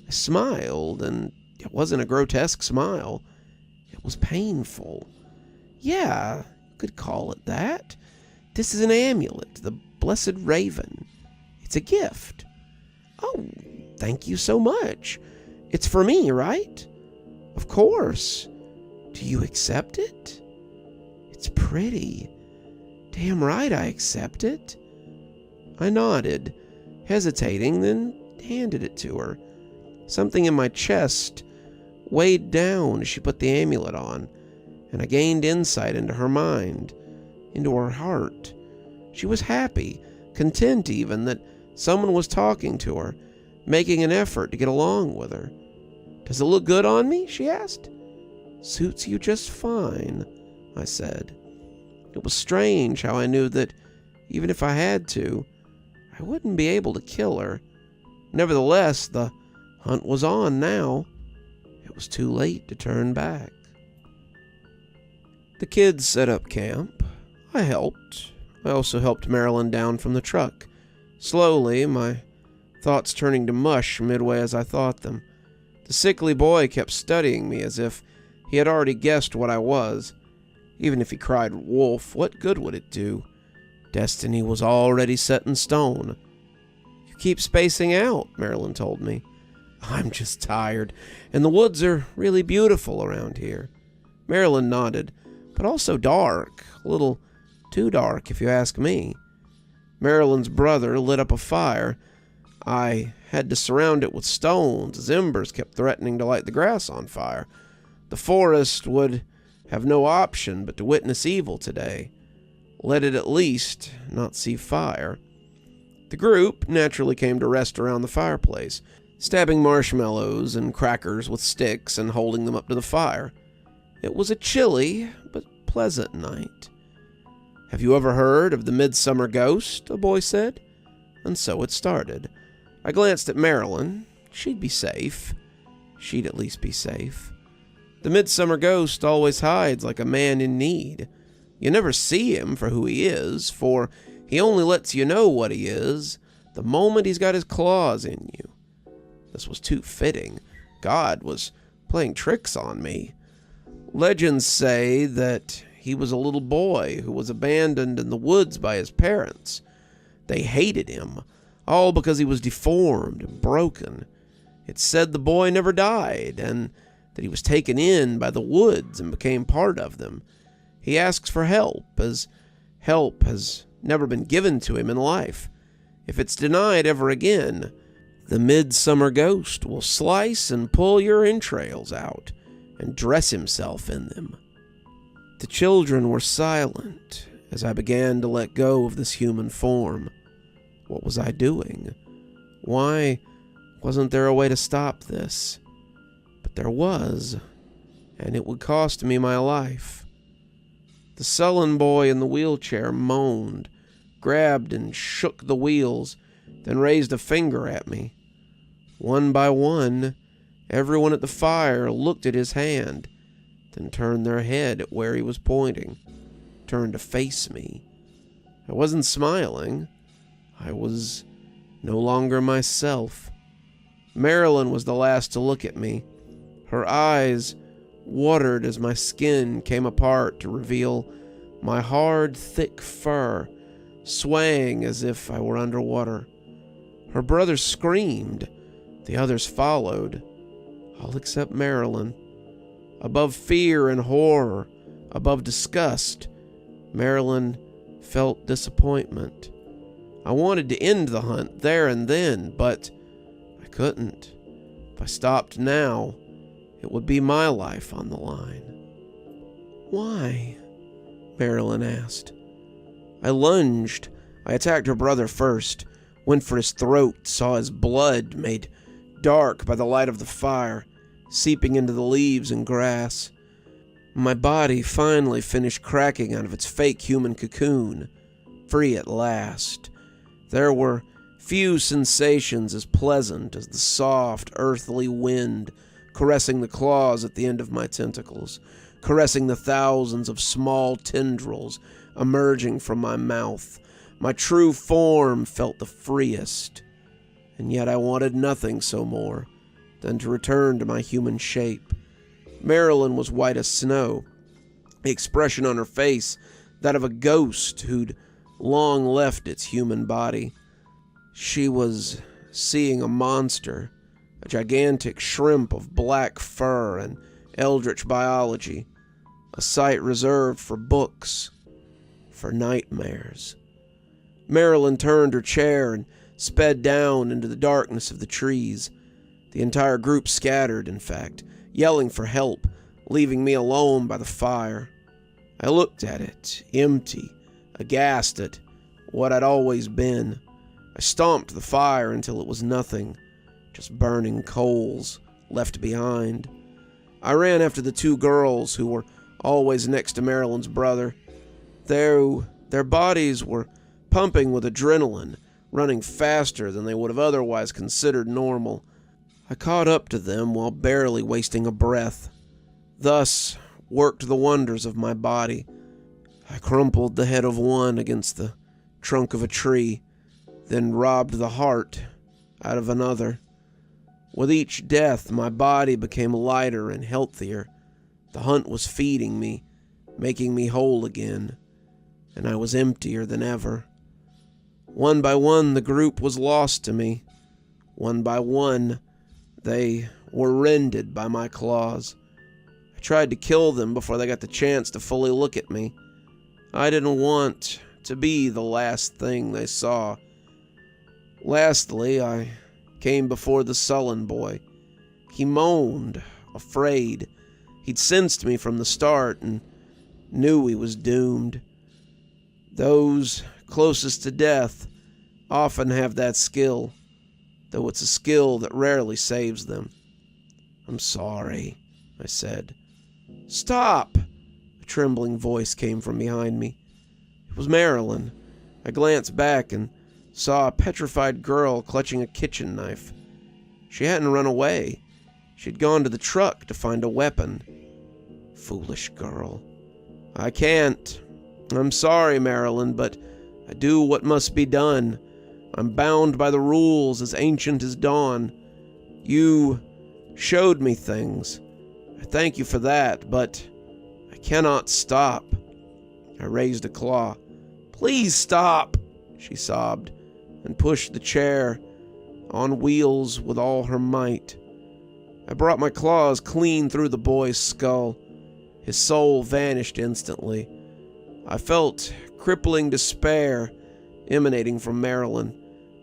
I smiled, and it wasn't a grotesque smile. It was painful. Yeah, you could call it that. This is an amulet, the Blessed Raven. It's a gift. Oh, thank you so much. It's for me, right? Of course. Do you accept it? It's pretty. Damn right I accept it. I nodded, hesitating, then handed it to her. Something in my chest weighed down as she put the amulet on, and I gained insight into her mind, into her heart. She was happy, content even, that someone was talking to her, making an effort to get along with her. Does it look good on me? She asked. Suits you just fine, I said. It was strange how I knew that, even if I had to, I wouldn't be able to kill her. Nevertheless, the hunt was on now. It was too late to turn back. The kids set up camp. I helped. I also helped Marilyn down from the truck. Slowly, my thoughts turning to mush midway as I thought them. The sickly boy kept studying me as if he had already guessed what I was. Even if he cried wolf, what good would it do? Destiny was already set in stone. You keep spacing out, Marilyn told me. I'm just tired, and the woods are really beautiful around here. Marilyn nodded, but also dark, a little too dark if you ask me. Marilyn's brother lit up a fire. I had to surround it with stones as embers kept threatening to light the grass on fire. The forest would have no option but to witness evil today. Let it at least not see fire. The group naturally came to rest around the fireplace, stabbing marshmallows and crackers with sticks and holding them up to the fire. It was a chilly but pleasant night. Have you ever heard of the midsummer ghost? A boy said. And so it started. I glanced at Marilyn. She'd be safe. She'd at least be safe. The midsummer ghost always hides like a man in need. You never see him for who he is, for he only lets you know what he is the moment he's got his claws in you. This was too fitting. God was playing tricks on me. Legends say that he was a little boy who was abandoned in the woods by his parents. They hated him, all because he was deformed and broken. It's said the boy never died, and that he was taken in by the woods and became part of them. He asks for help, as help has never been given to him in life. If it's denied ever again, the midsummer ghost will slice and pull your entrails out and dress himself in them. The children were silent as I began to let go of this human form. What was I doing? Why wasn't there a way to stop this? But there was, and it would cost me my life. The sullen boy in the wheelchair moaned, grabbed and shook the wheels, then raised a finger at me. One by one, Everyone at the fire looked at his hand, then turned their head at where he was pointing, turned to face me. I wasn't smiling. I was no longer myself. Marilyn was the last to look at me. Her eyes watered as my skin came apart to reveal my hard, thick fur, swaying as if I were underwater. Her brother screamed. The others followed, all except Marilyn. Above fear and horror, above disgust, Marilyn felt disappointment. I wanted to end the hunt there and then, but I couldn't. If I stopped now, it would be my life on the line. "Why?" Marilyn asked. I lunged. I attacked her brother first, went for his throat, saw his blood made dark by the light of the fire, seeping into the leaves and grass. My body finally finished cracking out of its fake human cocoon, free at last. There were few sensations as pleasant as the soft, earthly wind caressing the claws at the end of my tentacles, caressing the thousands of small tendrils emerging from my mouth. My true form felt the freest, and yet I wanted nothing so more than to return to my human shape. Marilyn was white as snow, the expression on her face that of a ghost who'd long left its human body. She was seeing a monster, a gigantic shrimp of black fur and eldritch biology, a sight reserved for books, for nightmares. Marilyn turned her chair and sped down into the darkness of the trees. The entire group scattered, in fact, yelling for help, leaving me alone by the fire. I looked at it, empty, aghast at what I'd always been. I stomped the fire until it was nothing, just burning coals left behind. I ran after the two girls who were always next to Marilyn's brother. Their bodies were pumping with adrenaline, running faster than they would have otherwise considered normal. I caught up to them while barely wasting a breath, thus worked the wonders of my body. I crumpled the head of one against the trunk of a tree, then robbed the heart out of another. With each death, my body became lighter and healthier. The hunt was feeding me, making me whole again, and I was emptier than ever. One by one, the group was lost to me. One by one, they were rended by my claws. I tried to kill them before they got the chance to fully look at me. I didn't want to be the last thing they saw. Lastly, I came before the sullen boy. He moaned, afraid. He'd sensed me from the start and knew he was doomed. Those closest to death often have that skill, though it's a skill that rarely saves them. "I'm sorry," I said. "Stop!" A trembling voice came from behind me. It was Marilyn. I glanced back and saw a petrified girl clutching a kitchen knife. She hadn't run away. She'd gone to the truck to find a weapon. Foolish girl. "I can't. I'm sorry, Marilyn, but I do what must be done. I'm bound by the rules as ancient as dawn. You showed me things. I thank you for that, but I cannot stop." I raised a claw. "Please stop," she sobbed, and pushed the chair on wheels with all her might. I brought my claws clean through the boy's skull. His soul vanished instantly. I felt crippling despair emanating from Marilyn,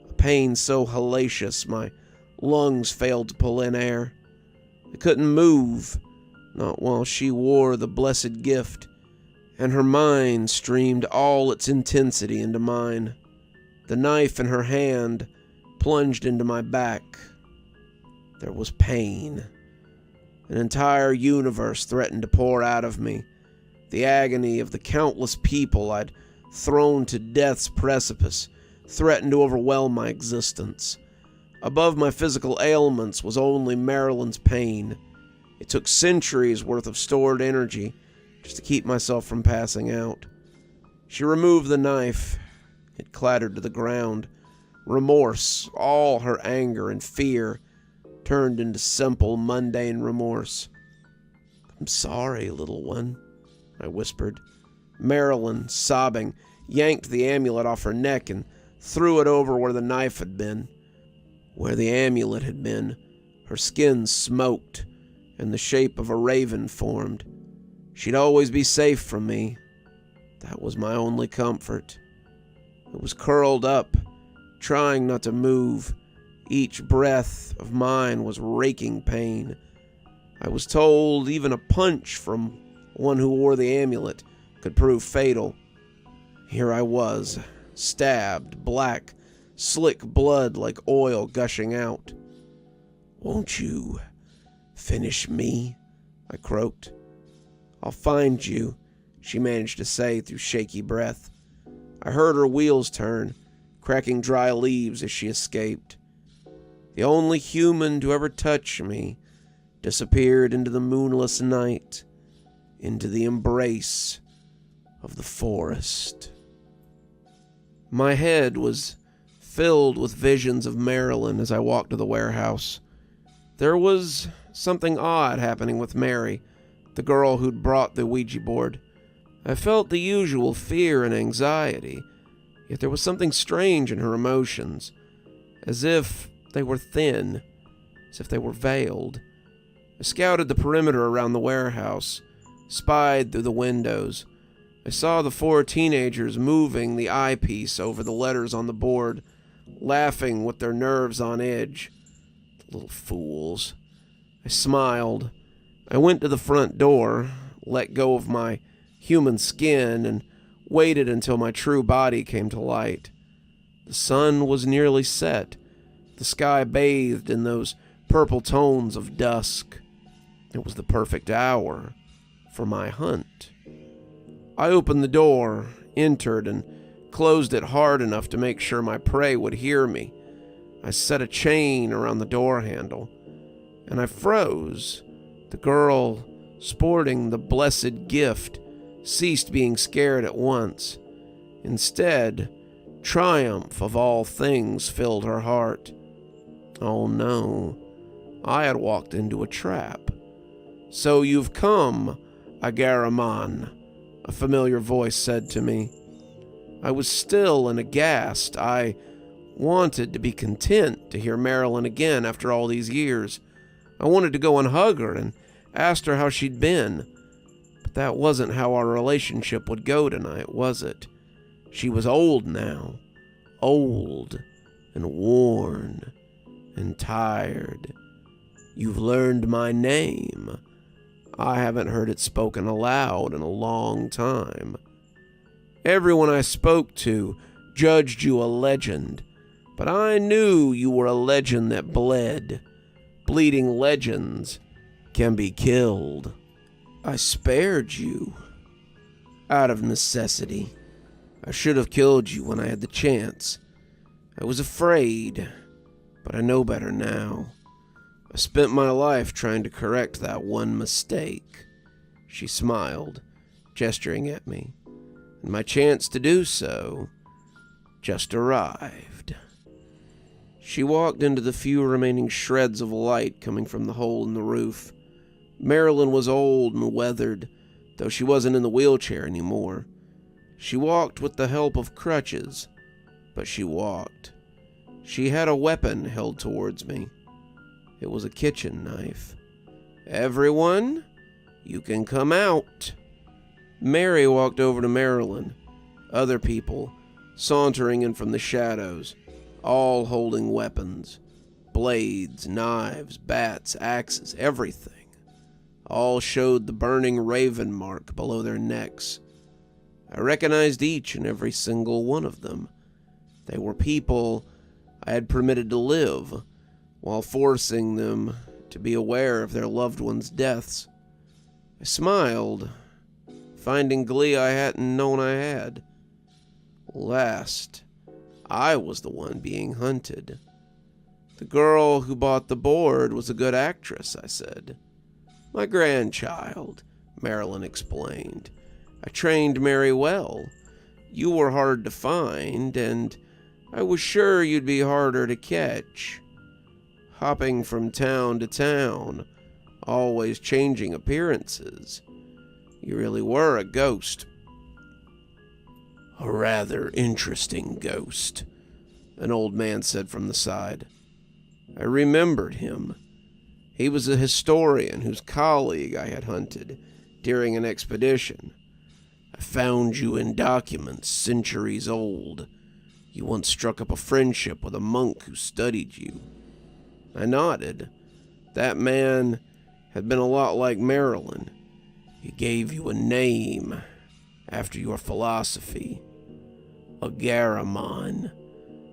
a pain so hellacious my lungs failed to pull in air. I couldn't move, not while she wore the blessed gift, and her mind streamed all its intensity into mine. The knife in her hand plunged into my back. There was pain. An entire universe threatened to pour out of me. The agony of the countless people I'd thrown to death's precipice threatened to overwhelm my existence. Above my physical ailments was only Marilyn's pain. It took centuries worth of stored energy just to keep myself from passing out. She removed the knife. It clattered to the ground. Remorse, all her anger and fear, turned into simple, mundane remorse. "I'm sorry, little one," I whispered. Marilyn, sobbing, yanked the amulet off her neck and threw it over where the knife had been. Where the amulet had been, her skin smoked, and the shape of a raven formed. She'd always be safe from me. That was my only comfort. It was curled up, trying not to move. Each breath of mine was raking pain. I was told even a punch from one who wore the amulet could prove fatal. Here I was, stabbed, black, slick blood like oil gushing out. "Won't you finish me?" I croaked. "I'll find you," she managed to say through shaky breath. I heard her wheels turn, cracking dry leaves as she escaped. The only human to ever touch me disappeared into the moonless night, into the embrace of the forest. My head was filled with visions of Marilyn as I walked to the warehouse. There was something odd happening with Mary, the girl who'd brought the Ouija board. I felt the usual fear and anxiety, yet there was something strange in her emotions, as if they were thin, as if they were veiled. I scouted the perimeter around the warehouse, spied through the windows. I saw the 4 teenagers moving the eyepiece over the letters on the board, laughing with their nerves on edge. Little fools. I smiled. I went to the front door, let go of my human skin, and waited until my true body came to light. The sun was nearly set, the sky bathed in those purple tones of dusk. It was the perfect hour for my hunt. I opened the door, entered, and closed it hard enough to make sure my prey would hear me. I set a chain around the door handle, and I froze. The girl, sporting the blessed gift, ceased being scared at once. Instead, triumph of all things filled her heart. Oh no, I had walked into a trap. "So you've come, Agaraman," a familiar voice said to me. I was still and aghast. I wanted to be content to hear Marilyn again after all these years. I wanted to go and hug her and asked her how she'd been. But that wasn't how our relationship would go tonight, was it? She was old now. Old and worn and tired. "You've learned my name. I haven't heard it spoken aloud in a long time. Everyone I spoke to judged you a legend, but I knew you were a legend that bled. Bleeding legends can be killed. I spared you out of necessity. I should have killed you when I had the chance. I was afraid, but I know better now. I spent my life trying to correct that one mistake." She smiled, gesturing at me, and my chance to do so just arrived. She walked into the few remaining shreds of light coming from the hole in the roof. Marilyn was old and weathered, though she wasn't in the wheelchair anymore. She walked with the help of crutches, but she walked. She had a weapon held towards me. It was a kitchen knife. "Everyone, you can come out." Mary walked over to Marilyn. Other people, sauntering in from the shadows, all holding weapons. Blades, knives, bats, axes, everything. All showed the burning raven mark below their necks. I recognized each and every single one of them. They were people I had permitted to live, while forcing them to be aware of their loved ones' deaths. I smiled, finding glee I hadn't known I had. Last, I was the one being hunted. "The girl who bought the board was a good actress," I said. "My grandchild," Marilyn explained. "I trained Mary well. You were hard to find, and I was sure you'd be harder to catch. Hopping from town to town, always changing appearances. You really were a ghost." "A rather interesting ghost," an old man said from the side. I remembered him. He was a historian whose colleague I had hunted during an expedition. "I found you in documents centuries old. You once struck up a friendship with a monk who studied you." I nodded. That man had been a lot like Marilyn. He gave you a name after your philosophy. Agaramon.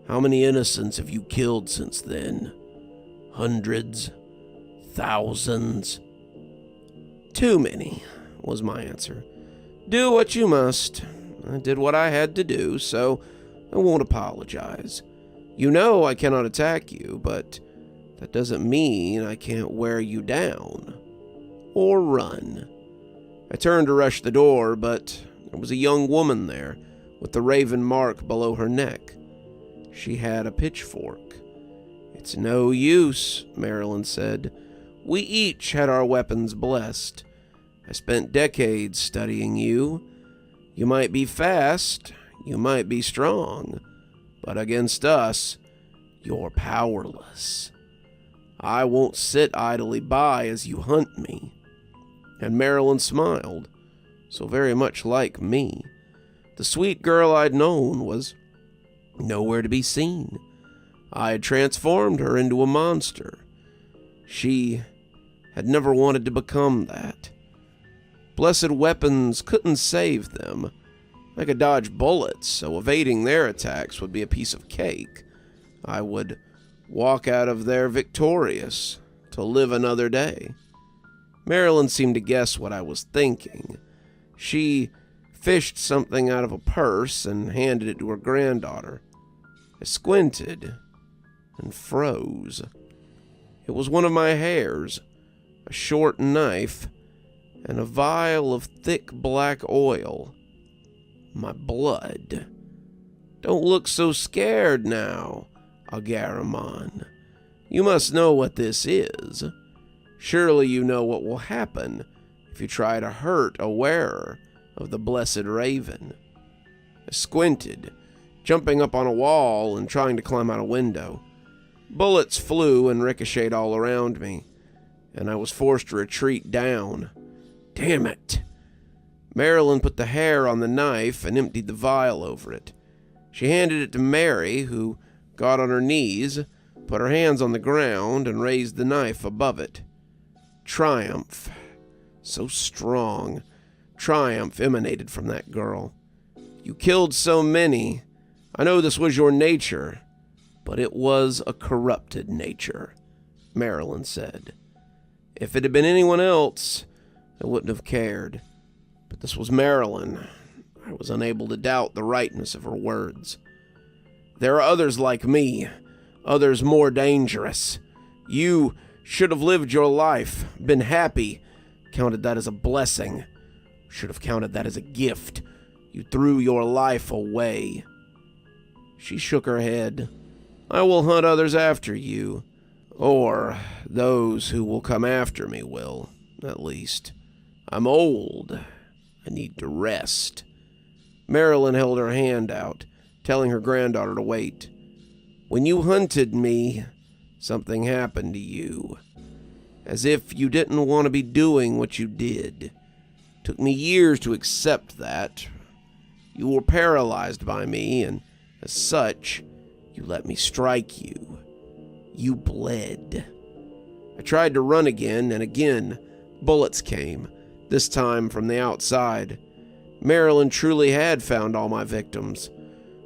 How many innocents have you killed since then? Hundreds? Thousands? "Too many," was my answer. "Do what you must. I did what I had to do, so I won't apologize. You know I cannot attack you, but that doesn't mean I can't wear you down. Or run." I turned to rush the door, but there was a young woman there, with the raven mark below her neck. She had a pitchfork. "It's no use," Marilyn said. "We each had our weapons blessed. I spent decades studying you. You might be fast, you might be strong, but against us, you're powerless. I won't sit idly by as you hunt me." And Marilyn smiled, so very much like me. The sweet girl I'd known was nowhere to be seen. I had transformed her into a monster. She had never wanted to become that. Blessed weapons couldn't save them. I could dodge bullets, so evading their attacks would be a piece of cake. I would walk out of there victorious to live another day. Marilyn seemed to guess what I was thinking. She fished something out of a purse and handed it to her granddaughter. I squinted and froze. It was one of my hairs, a short knife, and a vial of thick black oil. My blood. "Don't look so scared now, Agaramon. You must know what this is. Surely you know what will happen if you try to hurt a wearer of the blessed raven." I squinted, jumping up on a wall and trying to climb out a window. Bullets flew and ricocheted all around me, and I was forced to retreat down. Damn it! Marilyn put the hair on the knife and emptied the vial over it. She handed it to Mary, who got on her knees, put her hands on the ground, and raised the knife above it. Triumph. So strong. Triumph emanated from that girl. "You killed so many. I know this was your nature, but it was a corrupted nature," Marilyn said. "If it had been anyone else, I wouldn't have cared. But this was Marilyn." I was unable to doubt the rightness of her words. "There are others like me, others more dangerous. You should have lived your life, been happy, counted that as a blessing. Should have counted that as a gift. You threw your life away." She shook her head. "I will hunt others after you. Or those who will come after me will, at least. I'm old. I need to rest." Marilyn held her hand out, telling her granddaughter to wait. "When you hunted me, something happened to you. As if you didn't want to be doing what you did. Took me years to accept that. You were paralyzed by me, and as such, you let me strike you. You bled." I tried to run again, and again, bullets came, this time from the outside. Marilyn truly had found all my victims.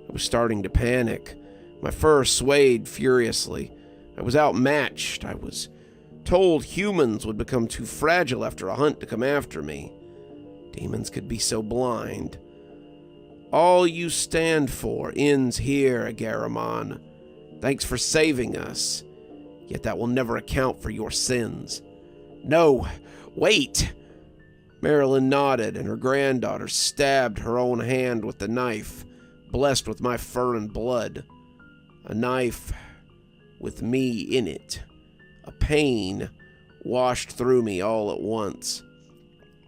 I was starting to panic. My fur swayed furiously. I was outmatched. I was told humans would become too fragile after a hunt to come after me. Demons could be so blind. "All you stand for ends here, Agaramon. Thanks for saving us. Yet that will never account for your sins. No, wait! Marilyn nodded, and her granddaughter stabbed her own hand with the knife, blessed with my fur and blood. A knife with me in it. A pain washed through me all at once.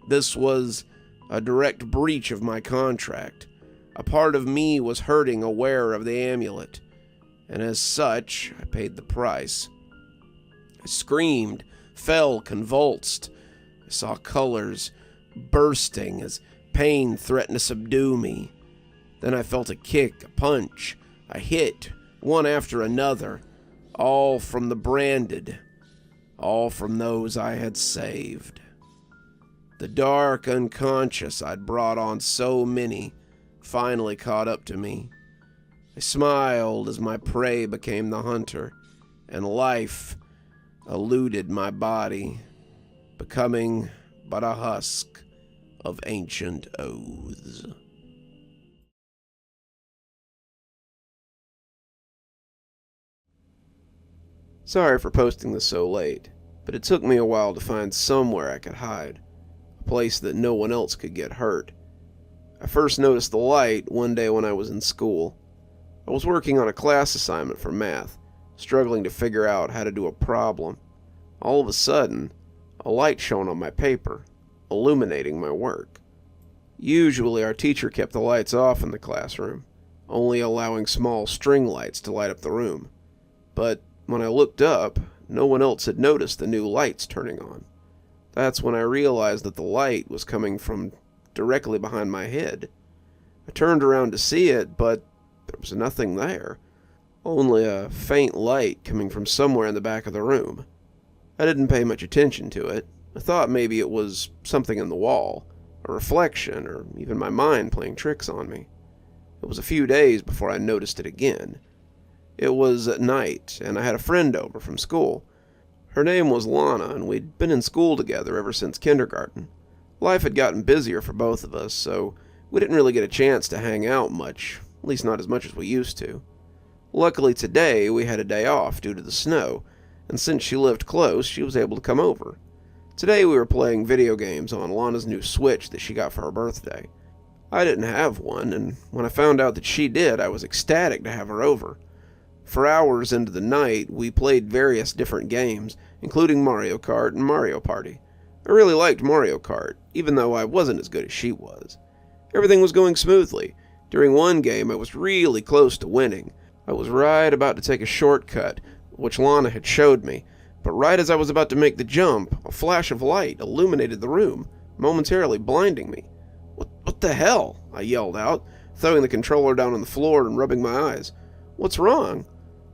This was a direct breach of my contract. A part of me was hurting aware of the amulet, and as such, I paid the price. I screamed, fell convulsed. I saw colors bursting as pain threatened to subdue me. Then I felt a kick, a punch, a hit, one after another, all from the branded, all from those I had saved. The dark unconscious I'd brought on so many finally caught up to me. I smiled as my prey became the hunter, and life eluded my body, becoming but a husk of ancient oaths. Sorry for posting this so late, but it took me a while to find somewhere I could hide, a place that no one else could get hurt. I first noticed the light one day when I was in school. I was working on a class assignment for math, struggling to figure out how to do a problem. All of a sudden, a light shone on my paper, illuminating my work. Usually our teacher kept the lights off in the classroom, only allowing small string lights to light up the room. But when I looked up, no one else had noticed the new lights turning on. That's when I realized that the light was coming from directly behind my head. I turned around to see it, but there was nothing there. Only a faint light coming from somewhere in the back of the room. I didn't pay much attention to it. I thought maybe it was something in the wall, a reflection, or even my mind playing tricks on me. It was a few days before I noticed it again. It was at night, and I had a friend over from school. Her name was Lana, and we'd been in school together ever since kindergarten. Life had gotten busier for both of us, so we didn't really get a chance to hang out much, at least not as much as we used to. Luckily today, we had a day off due to the snow, and since she lived close, she was able to come over. Today we were playing video games on Lana's new Switch that she got for her birthday. I didn't have one, and when I found out that she did, I was ecstatic to have her over. For hours into the night, we played various different games, including Mario Kart and Mario Party. I really liked Mario Kart, even though I wasn't as good as she was. Everything was going smoothly. During one game, I was really close to winning. I was right about to take a shortcut, which Lana had showed me, but right as I was about to make the jump, a flash of light illuminated the room, momentarily blinding me. What the hell? I yelled out, throwing the controller down on the floor and rubbing my eyes. What's wrong?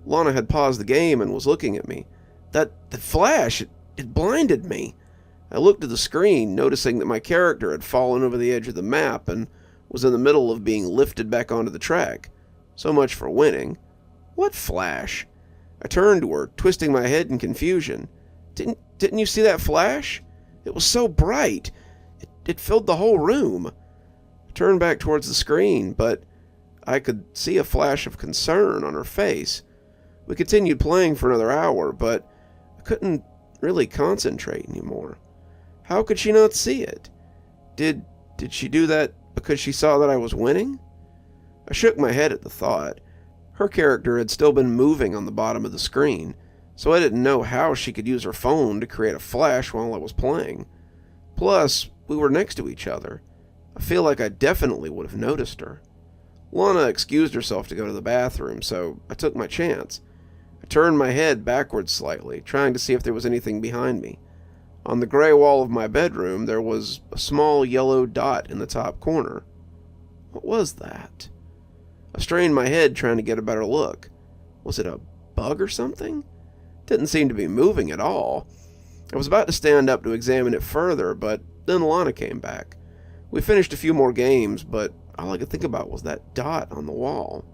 Lana had paused the game and was looking at me. The flash, it blinded me. I looked at the screen, noticing that my character had fallen over the edge of the map and was in the middle of being lifted back onto the track. So much for winning. What flash? I turned to her, twisting my head in confusion. Didn't you see that flash? It was so bright. It filled the whole room. I turned back towards the screen, but I could see a flash of concern on her face. We continued playing for another hour, but I couldn't really concentrate anymore. How could she not see it? Did she do that because she saw that I was winning? I shook my head at the thought. Her character had still been moving on the bottom of the screen, so I didn't know how she could use her phone to create a flash while I was playing. Plus, we were next to each other. I feel like I definitely would have noticed her. Lana excused herself to go to the bathroom, so I took my chance. I turned my head backwards slightly, trying to see if there was anything behind me. On the gray wall of my bedroom, there was a small yellow dot in the top corner. What was that? I strained my head trying to get a better look. Was it a bug or something? It didn't seem to be moving at all. I was about to stand up to examine it further, but then Lana came back. We finished a few more games, but all I could think about was that dot on the wall.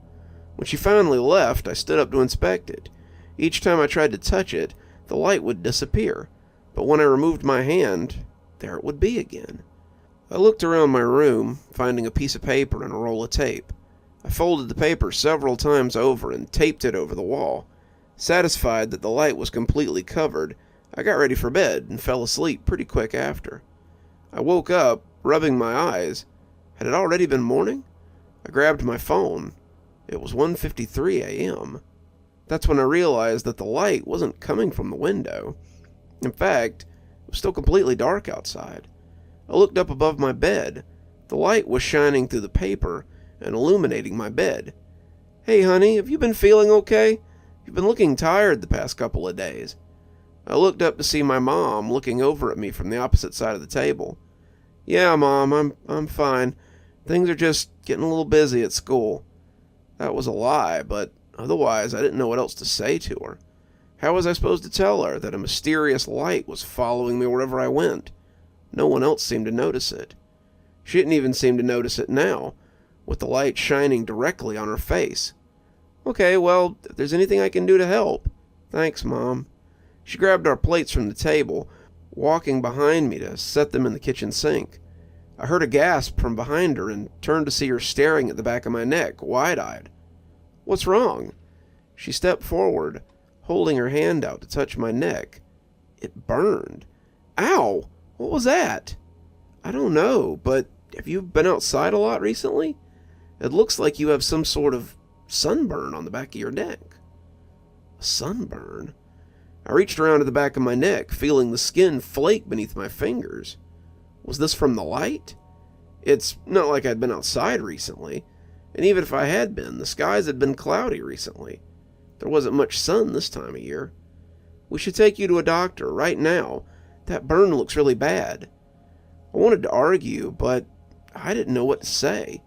When she finally left, I stood up to inspect it. Each time I tried to touch it, the light would disappear, but when I removed my hand, there it would be again. I looked around my room, finding a piece of paper and a roll of tape. I folded the paper several times over and taped it over the wall. Satisfied that the light was completely covered, I got ready for bed and fell asleep pretty quick after. I woke up, rubbing my eyes. Had it already been morning? I grabbed my phone. It was 1:53 a.m. That's when I realized that the light wasn't coming from the window. In fact, it was still completely dark outside. I looked up above my bed. The light was shining through the paper and illuminating my bed. "Hey, honey, have you been feeling okay? You've been looking tired the past couple of days." I looked up to see my mom looking over at me from the opposite side of the table. "Yeah, Mom, I'm fine. Things are just getting a little busy at school." That was a lie, but otherwise I didn't know what else to say to her. How was I supposed to tell her that a mysterious light was following me wherever I went? No one else seemed to notice it. She didn't even seem to notice it now, with the light shining directly on her face. "Okay, well, if there's anything I can do to help." "Thanks, Mom." She grabbed our plates from the table, walking behind me to set them in the kitchen sink. I heard a gasp from behind her and turned to see her staring at the back of my neck, wide-eyed. "What's wrong?" She stepped forward, holding her hand out to touch my neck. It burned. "Ow! What was that?" "I don't know, but have you been outside a lot recently? It looks like you have some sort of sunburn on the back of your neck." A sunburn? I reached around to the back of my neck, feeling the skin flake beneath my fingers. Was this from the light? It's not like I'd been outside recently, and even if I had been, the skies had been cloudy recently. There wasn't much sun this time of year. "We should take you to a doctor right now. That burn looks really bad." I wanted to argue, but I didn't know what to say.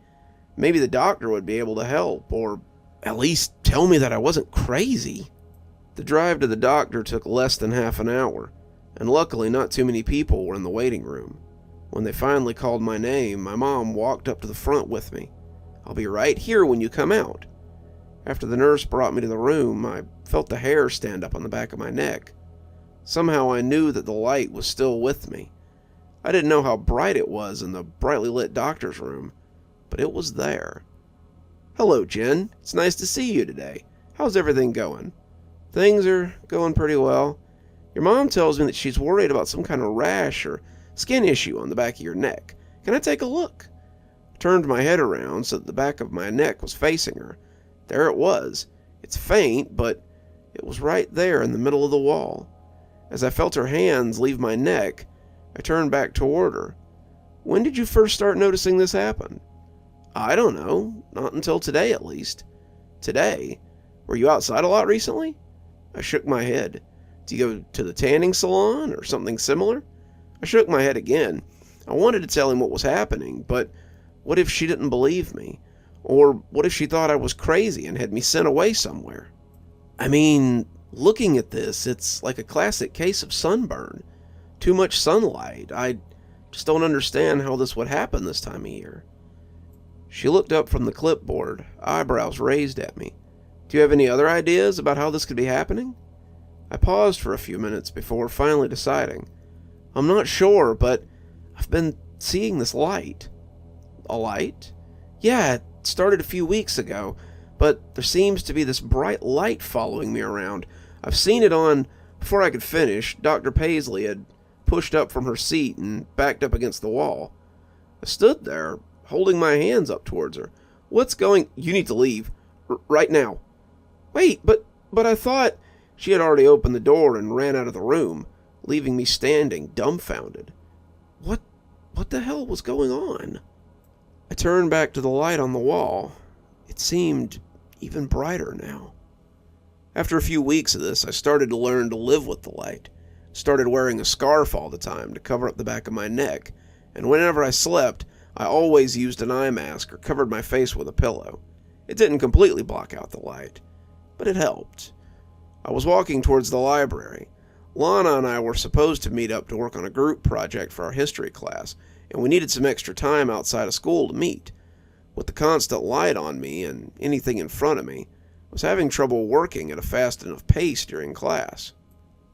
Maybe the doctor would be able to help, or at least tell me that I wasn't crazy. The drive to the doctor took less than half an hour, and luckily not too many people were in the waiting room. When they finally called my name, my mom walked up to the front with me. "I'll be right here when you come out." After the nurse brought me to the room, I felt the hair stand up on the back of my neck. Somehow I knew that the light was still with me. I didn't know how bright it was in the brightly lit doctor's room, but it was there. "Hello, Jen. It's nice to see you today. How's everything going?" "Things are going pretty well. Your mom tells me that she's worried about some kind of rash or skin issue on the back of your neck. Can I take a look?" I turned my head around so that the back of my neck was facing her. There it was. It's faint, but it was right there in the middle of the wall. As I felt her hands leave my neck, I turned back toward her. "When did you first start noticing this happen?" "I don't know. Not until today, at least." "Today? Were you outside a lot recently?" I shook my head. "Do you go to the tanning salon or something similar?" I shook my head again. I wanted to tell him what was happening, but what if she didn't believe me? Or what if she thought I was crazy and had me sent away somewhere? I mean, looking at this, it's like a classic case of sunburn. Too much sunlight. I just don't understand how this would happen this time of year. She looked up from the clipboard, eyebrows raised at me. "Do you have any other ideas about how this could be happening?" I paused for a few minutes before finally deciding. "I'm not sure, but I've been seeing this light." "A light?" "Yeah, it started a few weeks ago, but there seems to be this bright light following me around. I've seen it on..." Before I could finish, Dr. Paisley had pushed up from her seat and backed up against the wall. I stood there, holding my hands up towards her. "What's going..." "You need to leave. Right now." "Wait, but I thought..." She had already opened the door and ran out of the room, leaving me standing, dumbfounded. What the hell was going on? I turned back to the light on the wall. It seemed even brighter now. After a few weeks of this, I started to learn to live with the light. Started wearing a scarf all the time to cover up the back of my neck, and whenever I slept, I always used an eye mask or covered my face with a pillow. It didn't completely block out the light, but it helped. I was walking towards the library. Lana and I were supposed to meet up to work on a group project for our history class, and we needed some extra time outside of school to meet. With the constant light on me and anything in front of me, I was having trouble working at a fast enough pace during class.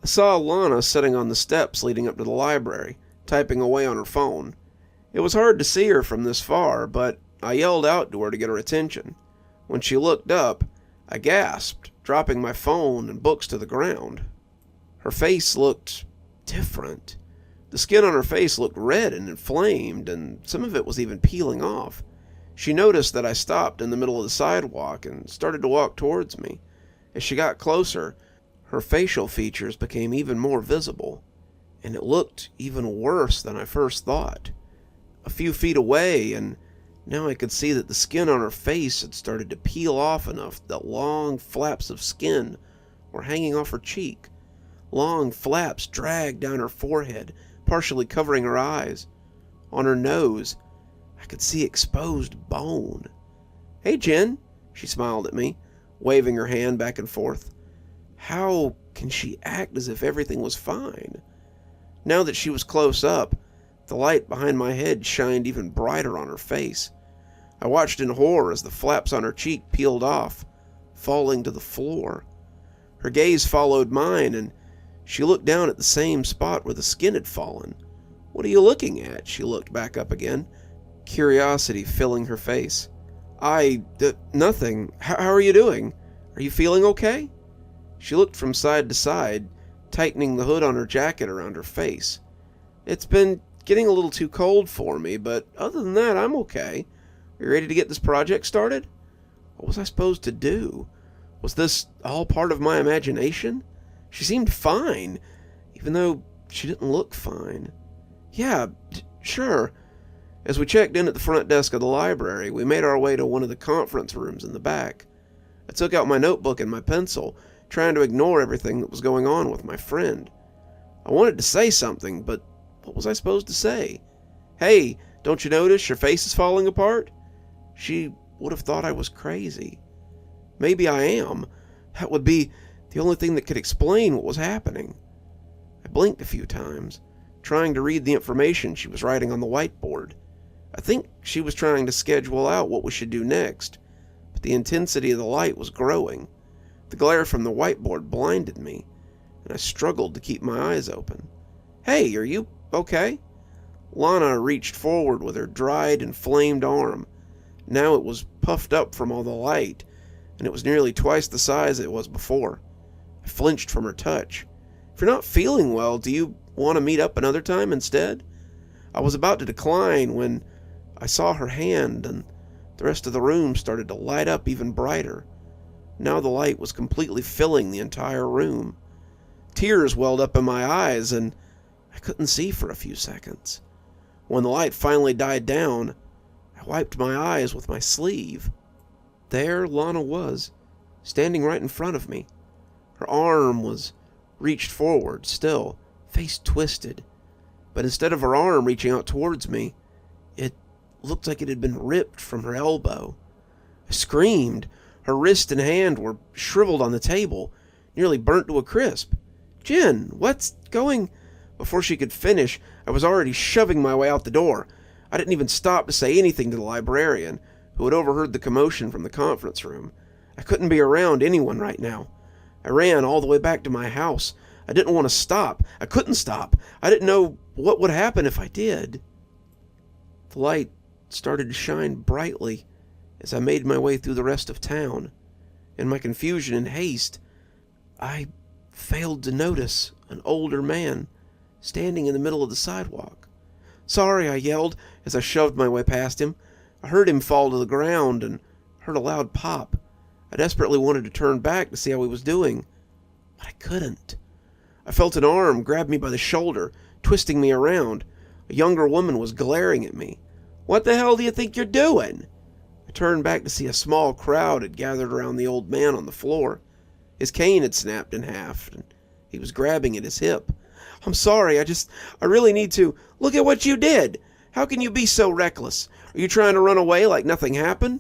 I saw Lana sitting on the steps leading up to the library, typing away on her phone. It was hard to see her from this far, but I yelled out to her to get her attention. When she looked up, I gasped, dropping my phone and books to the ground. Her face looked different. The skin on her face looked red and inflamed, and some of it was even peeling off. She noticed that I stopped in the middle of the sidewalk and started to walk towards me. As she got closer, her facial features became even more visible, and it looked even worse than I first thought. A few feet away, and now I could see that the skin on her face had started to peel off enough that long flaps of skin were hanging off her cheek. Long flaps dragged down her forehead, partially covering her eyes. On her nose, I could see exposed bone. "Hey, Jen," she smiled at me, waving her hand back and forth. How can she act as if everything was fine? Now that she was close up, the light behind my head shined even brighter on her face. I watched in horror as the flaps on her cheek peeled off, falling to the floor. Her gaze followed mine, and she looked down at the same spot where the skin had fallen. "What are you looking at?" She looked back up again, curiosity filling her face. Nothing. How are you doing? Are you feeling okay?" She looked from side to side, tightening the hood on her jacket around her face. "It's been getting a little too cold for me, but other than that, I'm okay. Are you ready to get this project started?" What was I supposed to do? Was this all part of my imagination? She seemed fine, even though she didn't look fine. "Yeah, sure." As we checked in at the front desk of the library, we made our way to one of the conference rooms in the back. I took out my notebook and my pencil, trying to ignore everything that was going on with my friend. I wanted to say something, but what was I supposed to say? "Hey, don't you notice your face is falling apart?" She would have thought I was crazy. Maybe I am. That would be the only thing that could explain what was happening. I blinked a few times, trying to read the information she was writing on the whiteboard. I think she was trying to schedule out what we should do next, but the intensity of the light was growing. The glare from the whiteboard blinded me, and I struggled to keep my eyes open. "Hey, are you okay?" Lana reached forward with her dried, inflamed arm. Now it was puffed up from all the light, and it was nearly twice the size it was before. I flinched from her touch. "If you're not feeling well, do you want to meet up another time instead?" I was about to decline when I saw her hand, and the rest of the room started to light up even brighter. Now the light was completely filling the entire room. Tears welled up in my eyes, and I couldn't see for a few seconds. When the light finally died down, I wiped my eyes with my sleeve. There Lana was, standing right in front of me. Her arm was reached forward, still, face twisted. But instead of her arm reaching out towards me, it looked like it had been ripped from her elbow. I screamed. Her wrist and hand were shriveled on the table, nearly burnt to a crisp. "Jen, what's going—" Before she could finish, I was already shoving my way out the door. I didn't even stop to say anything to the librarian, who had overheard the commotion from the conference room. I couldn't be around anyone right now. I ran all the way back to my house. I didn't want to stop. I couldn't stop. I didn't know what would happen if I did. The light started to shine brightly as I made my way through the rest of town. In my confusion and haste, I failed to notice an older man standing in the middle of the sidewalk. "Sorry," I yelled as I shoved my way past him. I heard him fall to the ground and heard a loud pop. I desperately wanted to turn back to see how he was doing, but I couldn't. I felt an arm grab me by the shoulder, twisting me around. A younger woman was glaring at me. "What the hell do you think you're doing?" I turned back to see a small crowd had gathered around the old man on the floor. His cane had snapped in half, and he was grabbing at his hip. "I'm sorry, I really need to. Look at what you did! How can you be so reckless? Are you trying to run away like nothing happened?"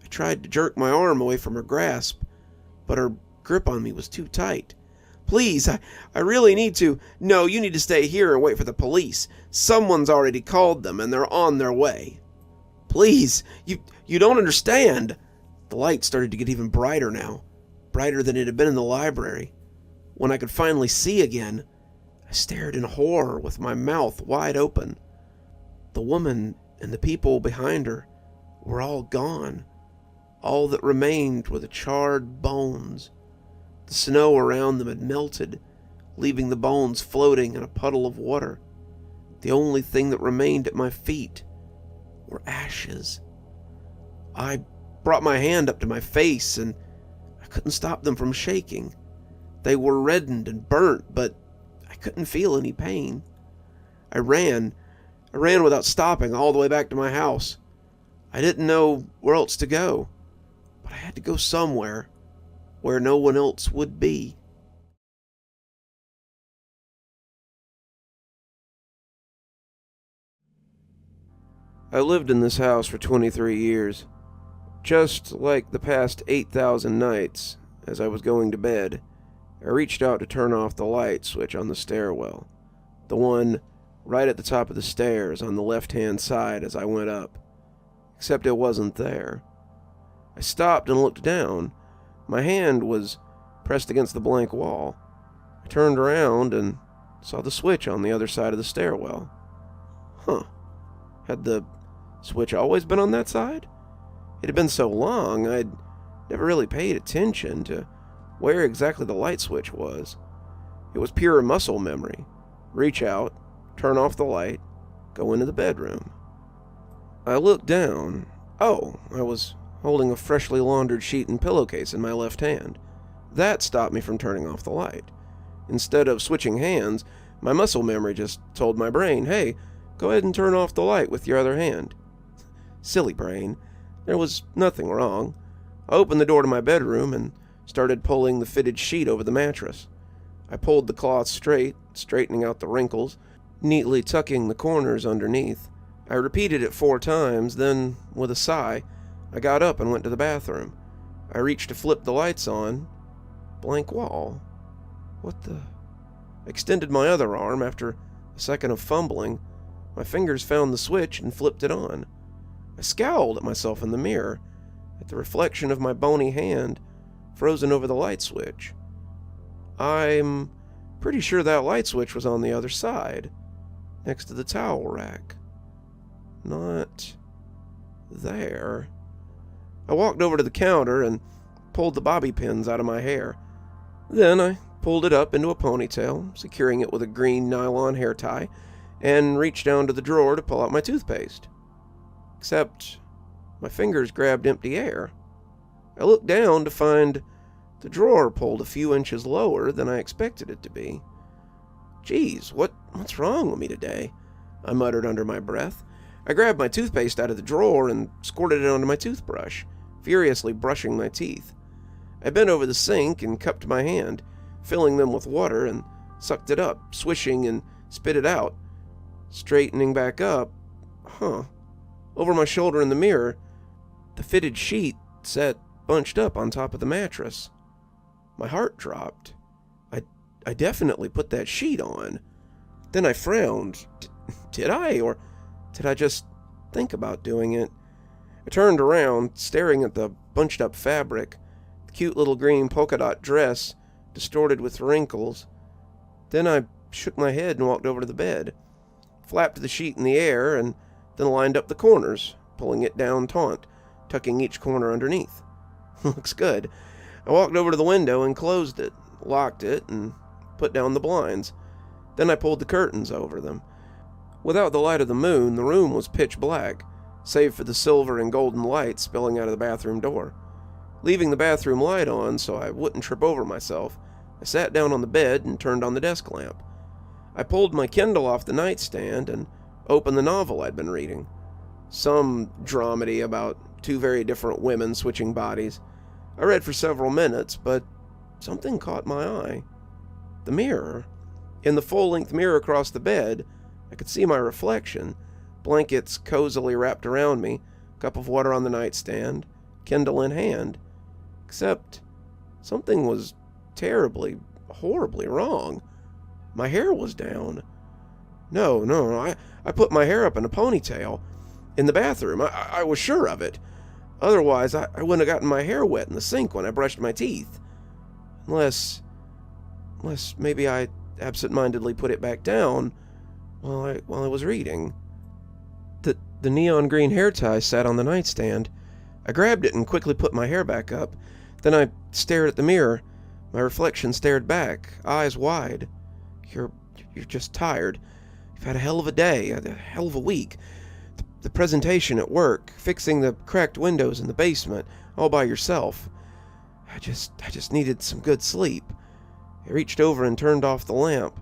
I tried to jerk my arm away from her grasp, but her grip on me was too tight. "Please, I really need to." "No, you need to stay here and wait for the police. Someone's already called them, and they're on their way." "Please, you don't understand." The light started to get even brighter now, brighter than it had been in the library. When I could finally see again, I stared in horror with my mouth wide open. The woman and the people behind her were all gone. All that remained were the charred bones. The snow around them had melted, leaving the bones floating in a puddle of water. The only thing that remained at my feet were ashes. I brought my hand up to my face, and I couldn't stop them from shaking. They were reddened and burnt, but I couldn't feel any pain. I ran without stopping all the way back to my house. I didn't know where else to go, but I had to go somewhere where no one else would be. I lived in this house for 23 years. Just like the past 8,000 nights, as I was going to bed, I reached out to turn off the light switch on the stairwell, the one right at the top of the stairs on the left-hand side as I went up. Except it wasn't there. I stopped and looked down. My hand was pressed against the blank wall. I turned around and saw the switch on the other side of the stairwell. Had the switch always been on that side? It had been so long, I'd never really paid attention to where exactly the light switch was. It was pure muscle memory. Reach out, turn off the light, go into the bedroom. I looked down. Oh, I was holding a freshly laundered sheet and pillowcase in my left hand. That stopped me from turning off the light. Instead of switching hands, my muscle memory just told my brain, hey, go ahead and turn off the light with your other hand. Silly brain. There was nothing wrong. I opened the door to my bedroom and started pulling the fitted sheet over the mattress. I pulled the cloth straight, straightening out the wrinkles, neatly tucking the corners underneath. I repeated it 4 times, then, with a sigh, I got up and went to the bathroom. I reached to flip the lights on. Blank wall. What the... I extended my other arm. After a second of fumbling, my fingers found the switch and flipped it on. I scowled at myself in the mirror, at the reflection of my bony hand frozen over the light switch. I'm pretty sure that light switch was on the other side, next to the towel rack. Not there. I walked over to the counter and pulled the bobby pins out of my hair. Then I pulled it up into a ponytail, securing it with a green nylon hair tie, and reached down to the drawer to pull out my toothpaste. Except my fingers grabbed empty air. I looked down to find the drawer pulled a few inches lower than I expected it to be. Geez, what's wrong with me today? I muttered under my breath. I grabbed my toothpaste out of the drawer and squirted it onto my toothbrush, furiously brushing my teeth. I bent over the sink and cupped my hand, filling them with water, and sucked it up, swishing and spit it out. Straightening back up, over my shoulder in the mirror, the fitted sheet sat bunched up on top of the mattress. My heart dropped. I definitely put that sheet on. Then I frowned. Did I? Or did I just think about doing it? I turned around, staring at the bunched up fabric, the cute little green polka dot dress, distorted with wrinkles. Then I shook my head and walked over to the bed, flapped the sheet in the air, and then lined up the corners, pulling it down taut, tucking each corner underneath. Looks good. I walked over to the window and closed it, locked it, and put down the blinds. Then I pulled the curtains over them. Without the light of the moon, the room was pitch black, save for the silver and golden light spilling out of the bathroom door. Leaving the bathroom light on so I wouldn't trip over myself, I sat down on the bed and turned on the desk lamp. I pulled my Kindle off the nightstand and opened the novel I'd been reading. Some dramedy about 2 very different women switching bodies. I read for several minutes, but something caught my eye. The mirror. In the full-length mirror across the bed, I could see my reflection, blankets cozily wrapped around me, cup of water on the nightstand, Kindle in hand. Except something was terribly, horribly wrong. My hair was down. No, I put my hair up in a ponytail. In the bathroom, I was sure of it. Otherwise, I wouldn't have gotten my hair wet in the sink when I brushed my teeth. Unless maybe I absent-mindedly put it back down while I was reading. The neon green hair tie sat on the nightstand. I grabbed it and quickly put my hair back up. Then I stared at the mirror. My reflection stared back, eyes wide. You're just tired. You've had a hell of a day, a hell of a week. The presentation at work, fixing the cracked windows in the basement, all by yourself. I just needed some good sleep. I reached over and turned off the lamp.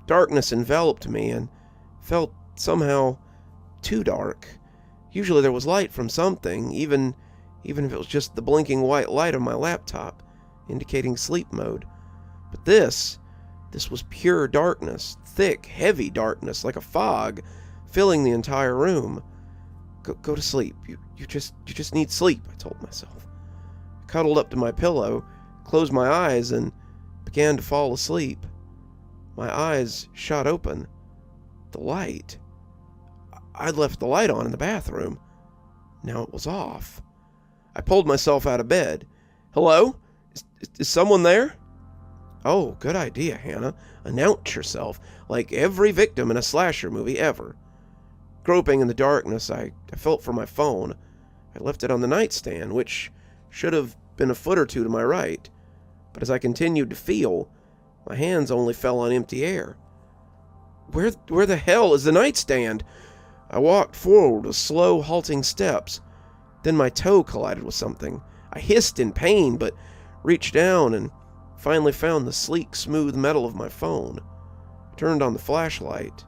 Darkness enveloped me and felt somehow too dark. Usually there was light from something, even if it was just the blinking white light of my laptop, indicating sleep mode. But this was pure darkness, thick, heavy darkness, like a fog, filling the entire room. Go to sleep. You just need sleep, I told myself. I cuddled up to my pillow, closed my eyes, and began to fall asleep. My eyes shot open. The light. I'd left the light on in the bathroom. Now it was off. I pulled myself out of bed. Hello? Is someone there? Oh, good idea, Hannah. Announce yourself, like every victim in a slasher movie ever. Groping in the darkness, I felt for my phone. I left it on the nightstand, which should have been a foot or two to my right. But as I continued to feel, my hands only fell on empty air. Where the hell is the nightstand? I walked forward with slow, halting steps. Then my toe collided with something. I hissed in pain, but reached down and finally found the sleek, smooth metal of my phone. I turned on the flashlight,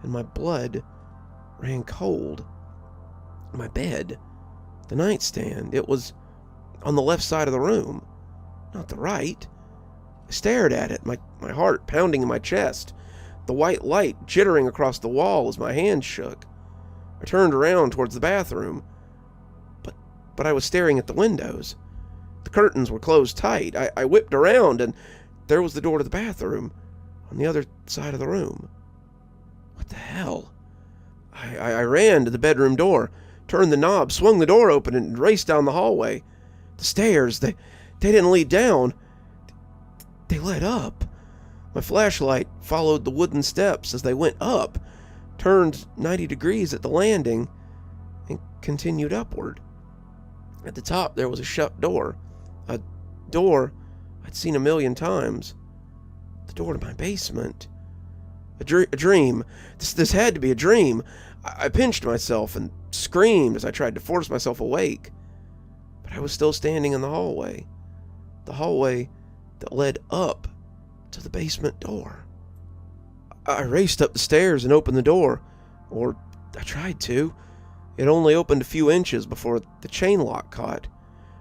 and my blood ran cold. My bed, the nightstand, it was on the left side of the room, not the right. I stared at it, my heart pounding in my chest, the white light jittering across the wall as my hands shook. I turned around towards the bathroom, but I was staring at the windows. The curtains were closed tight. I whipped around, and there was the door to the bathroom, on the other side of the room. What the hell? I ran to the bedroom door, turned the knob, swung the door open, and raced down the hallway. The stairs, they didn't lead down. They led up. My flashlight followed the wooden steps as they went up, turned 90 degrees at the landing, and continued upward. At the top, there was a shut door. A door I'd seen a million times. The door to my basement. A dream. This had to be a dream. I pinched myself and screamed as I tried to force myself awake. But I was still standing in the hallway. The hallway that led up to the basement door. I raced up the stairs and opened the door. Or I tried to. It only opened a few inches before the chain lock caught.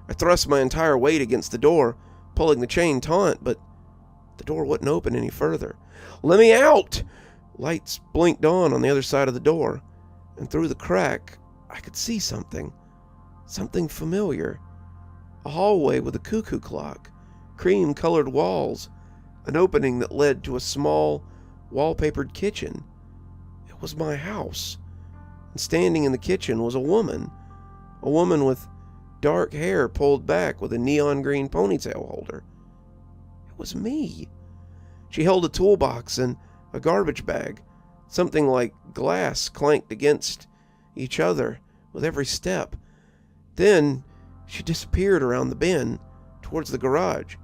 I thrust my entire weight against the door, pulling the chain taut, but the door wouldn't open any further. Let me out! Lights blinked on the other side of the door, and through the crack, I could see something. Something familiar. A hallway with a cuckoo clock, cream-colored walls, an opening that led to a small, wallpapered kitchen. It was my house. And standing in the kitchen was a woman with dark hair pulled back with a neon green ponytail holder. It was me. She held a toolbox and a garbage bag. Something like glass clanked against each other with every step. Then she disappeared around the bend towards the garage.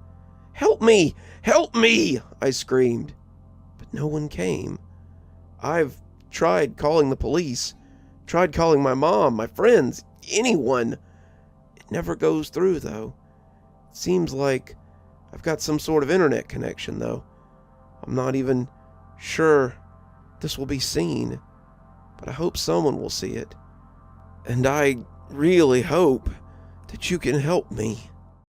Help me! Help me! I screamed. But no one came. I've tried calling the police. Tried calling my mom, my friends, anyone. It never goes through, though. It seems like I've got some sort of internet connection, though. I'm not even sure this will be seen, but I hope someone will see it. And I really hope that you can help me.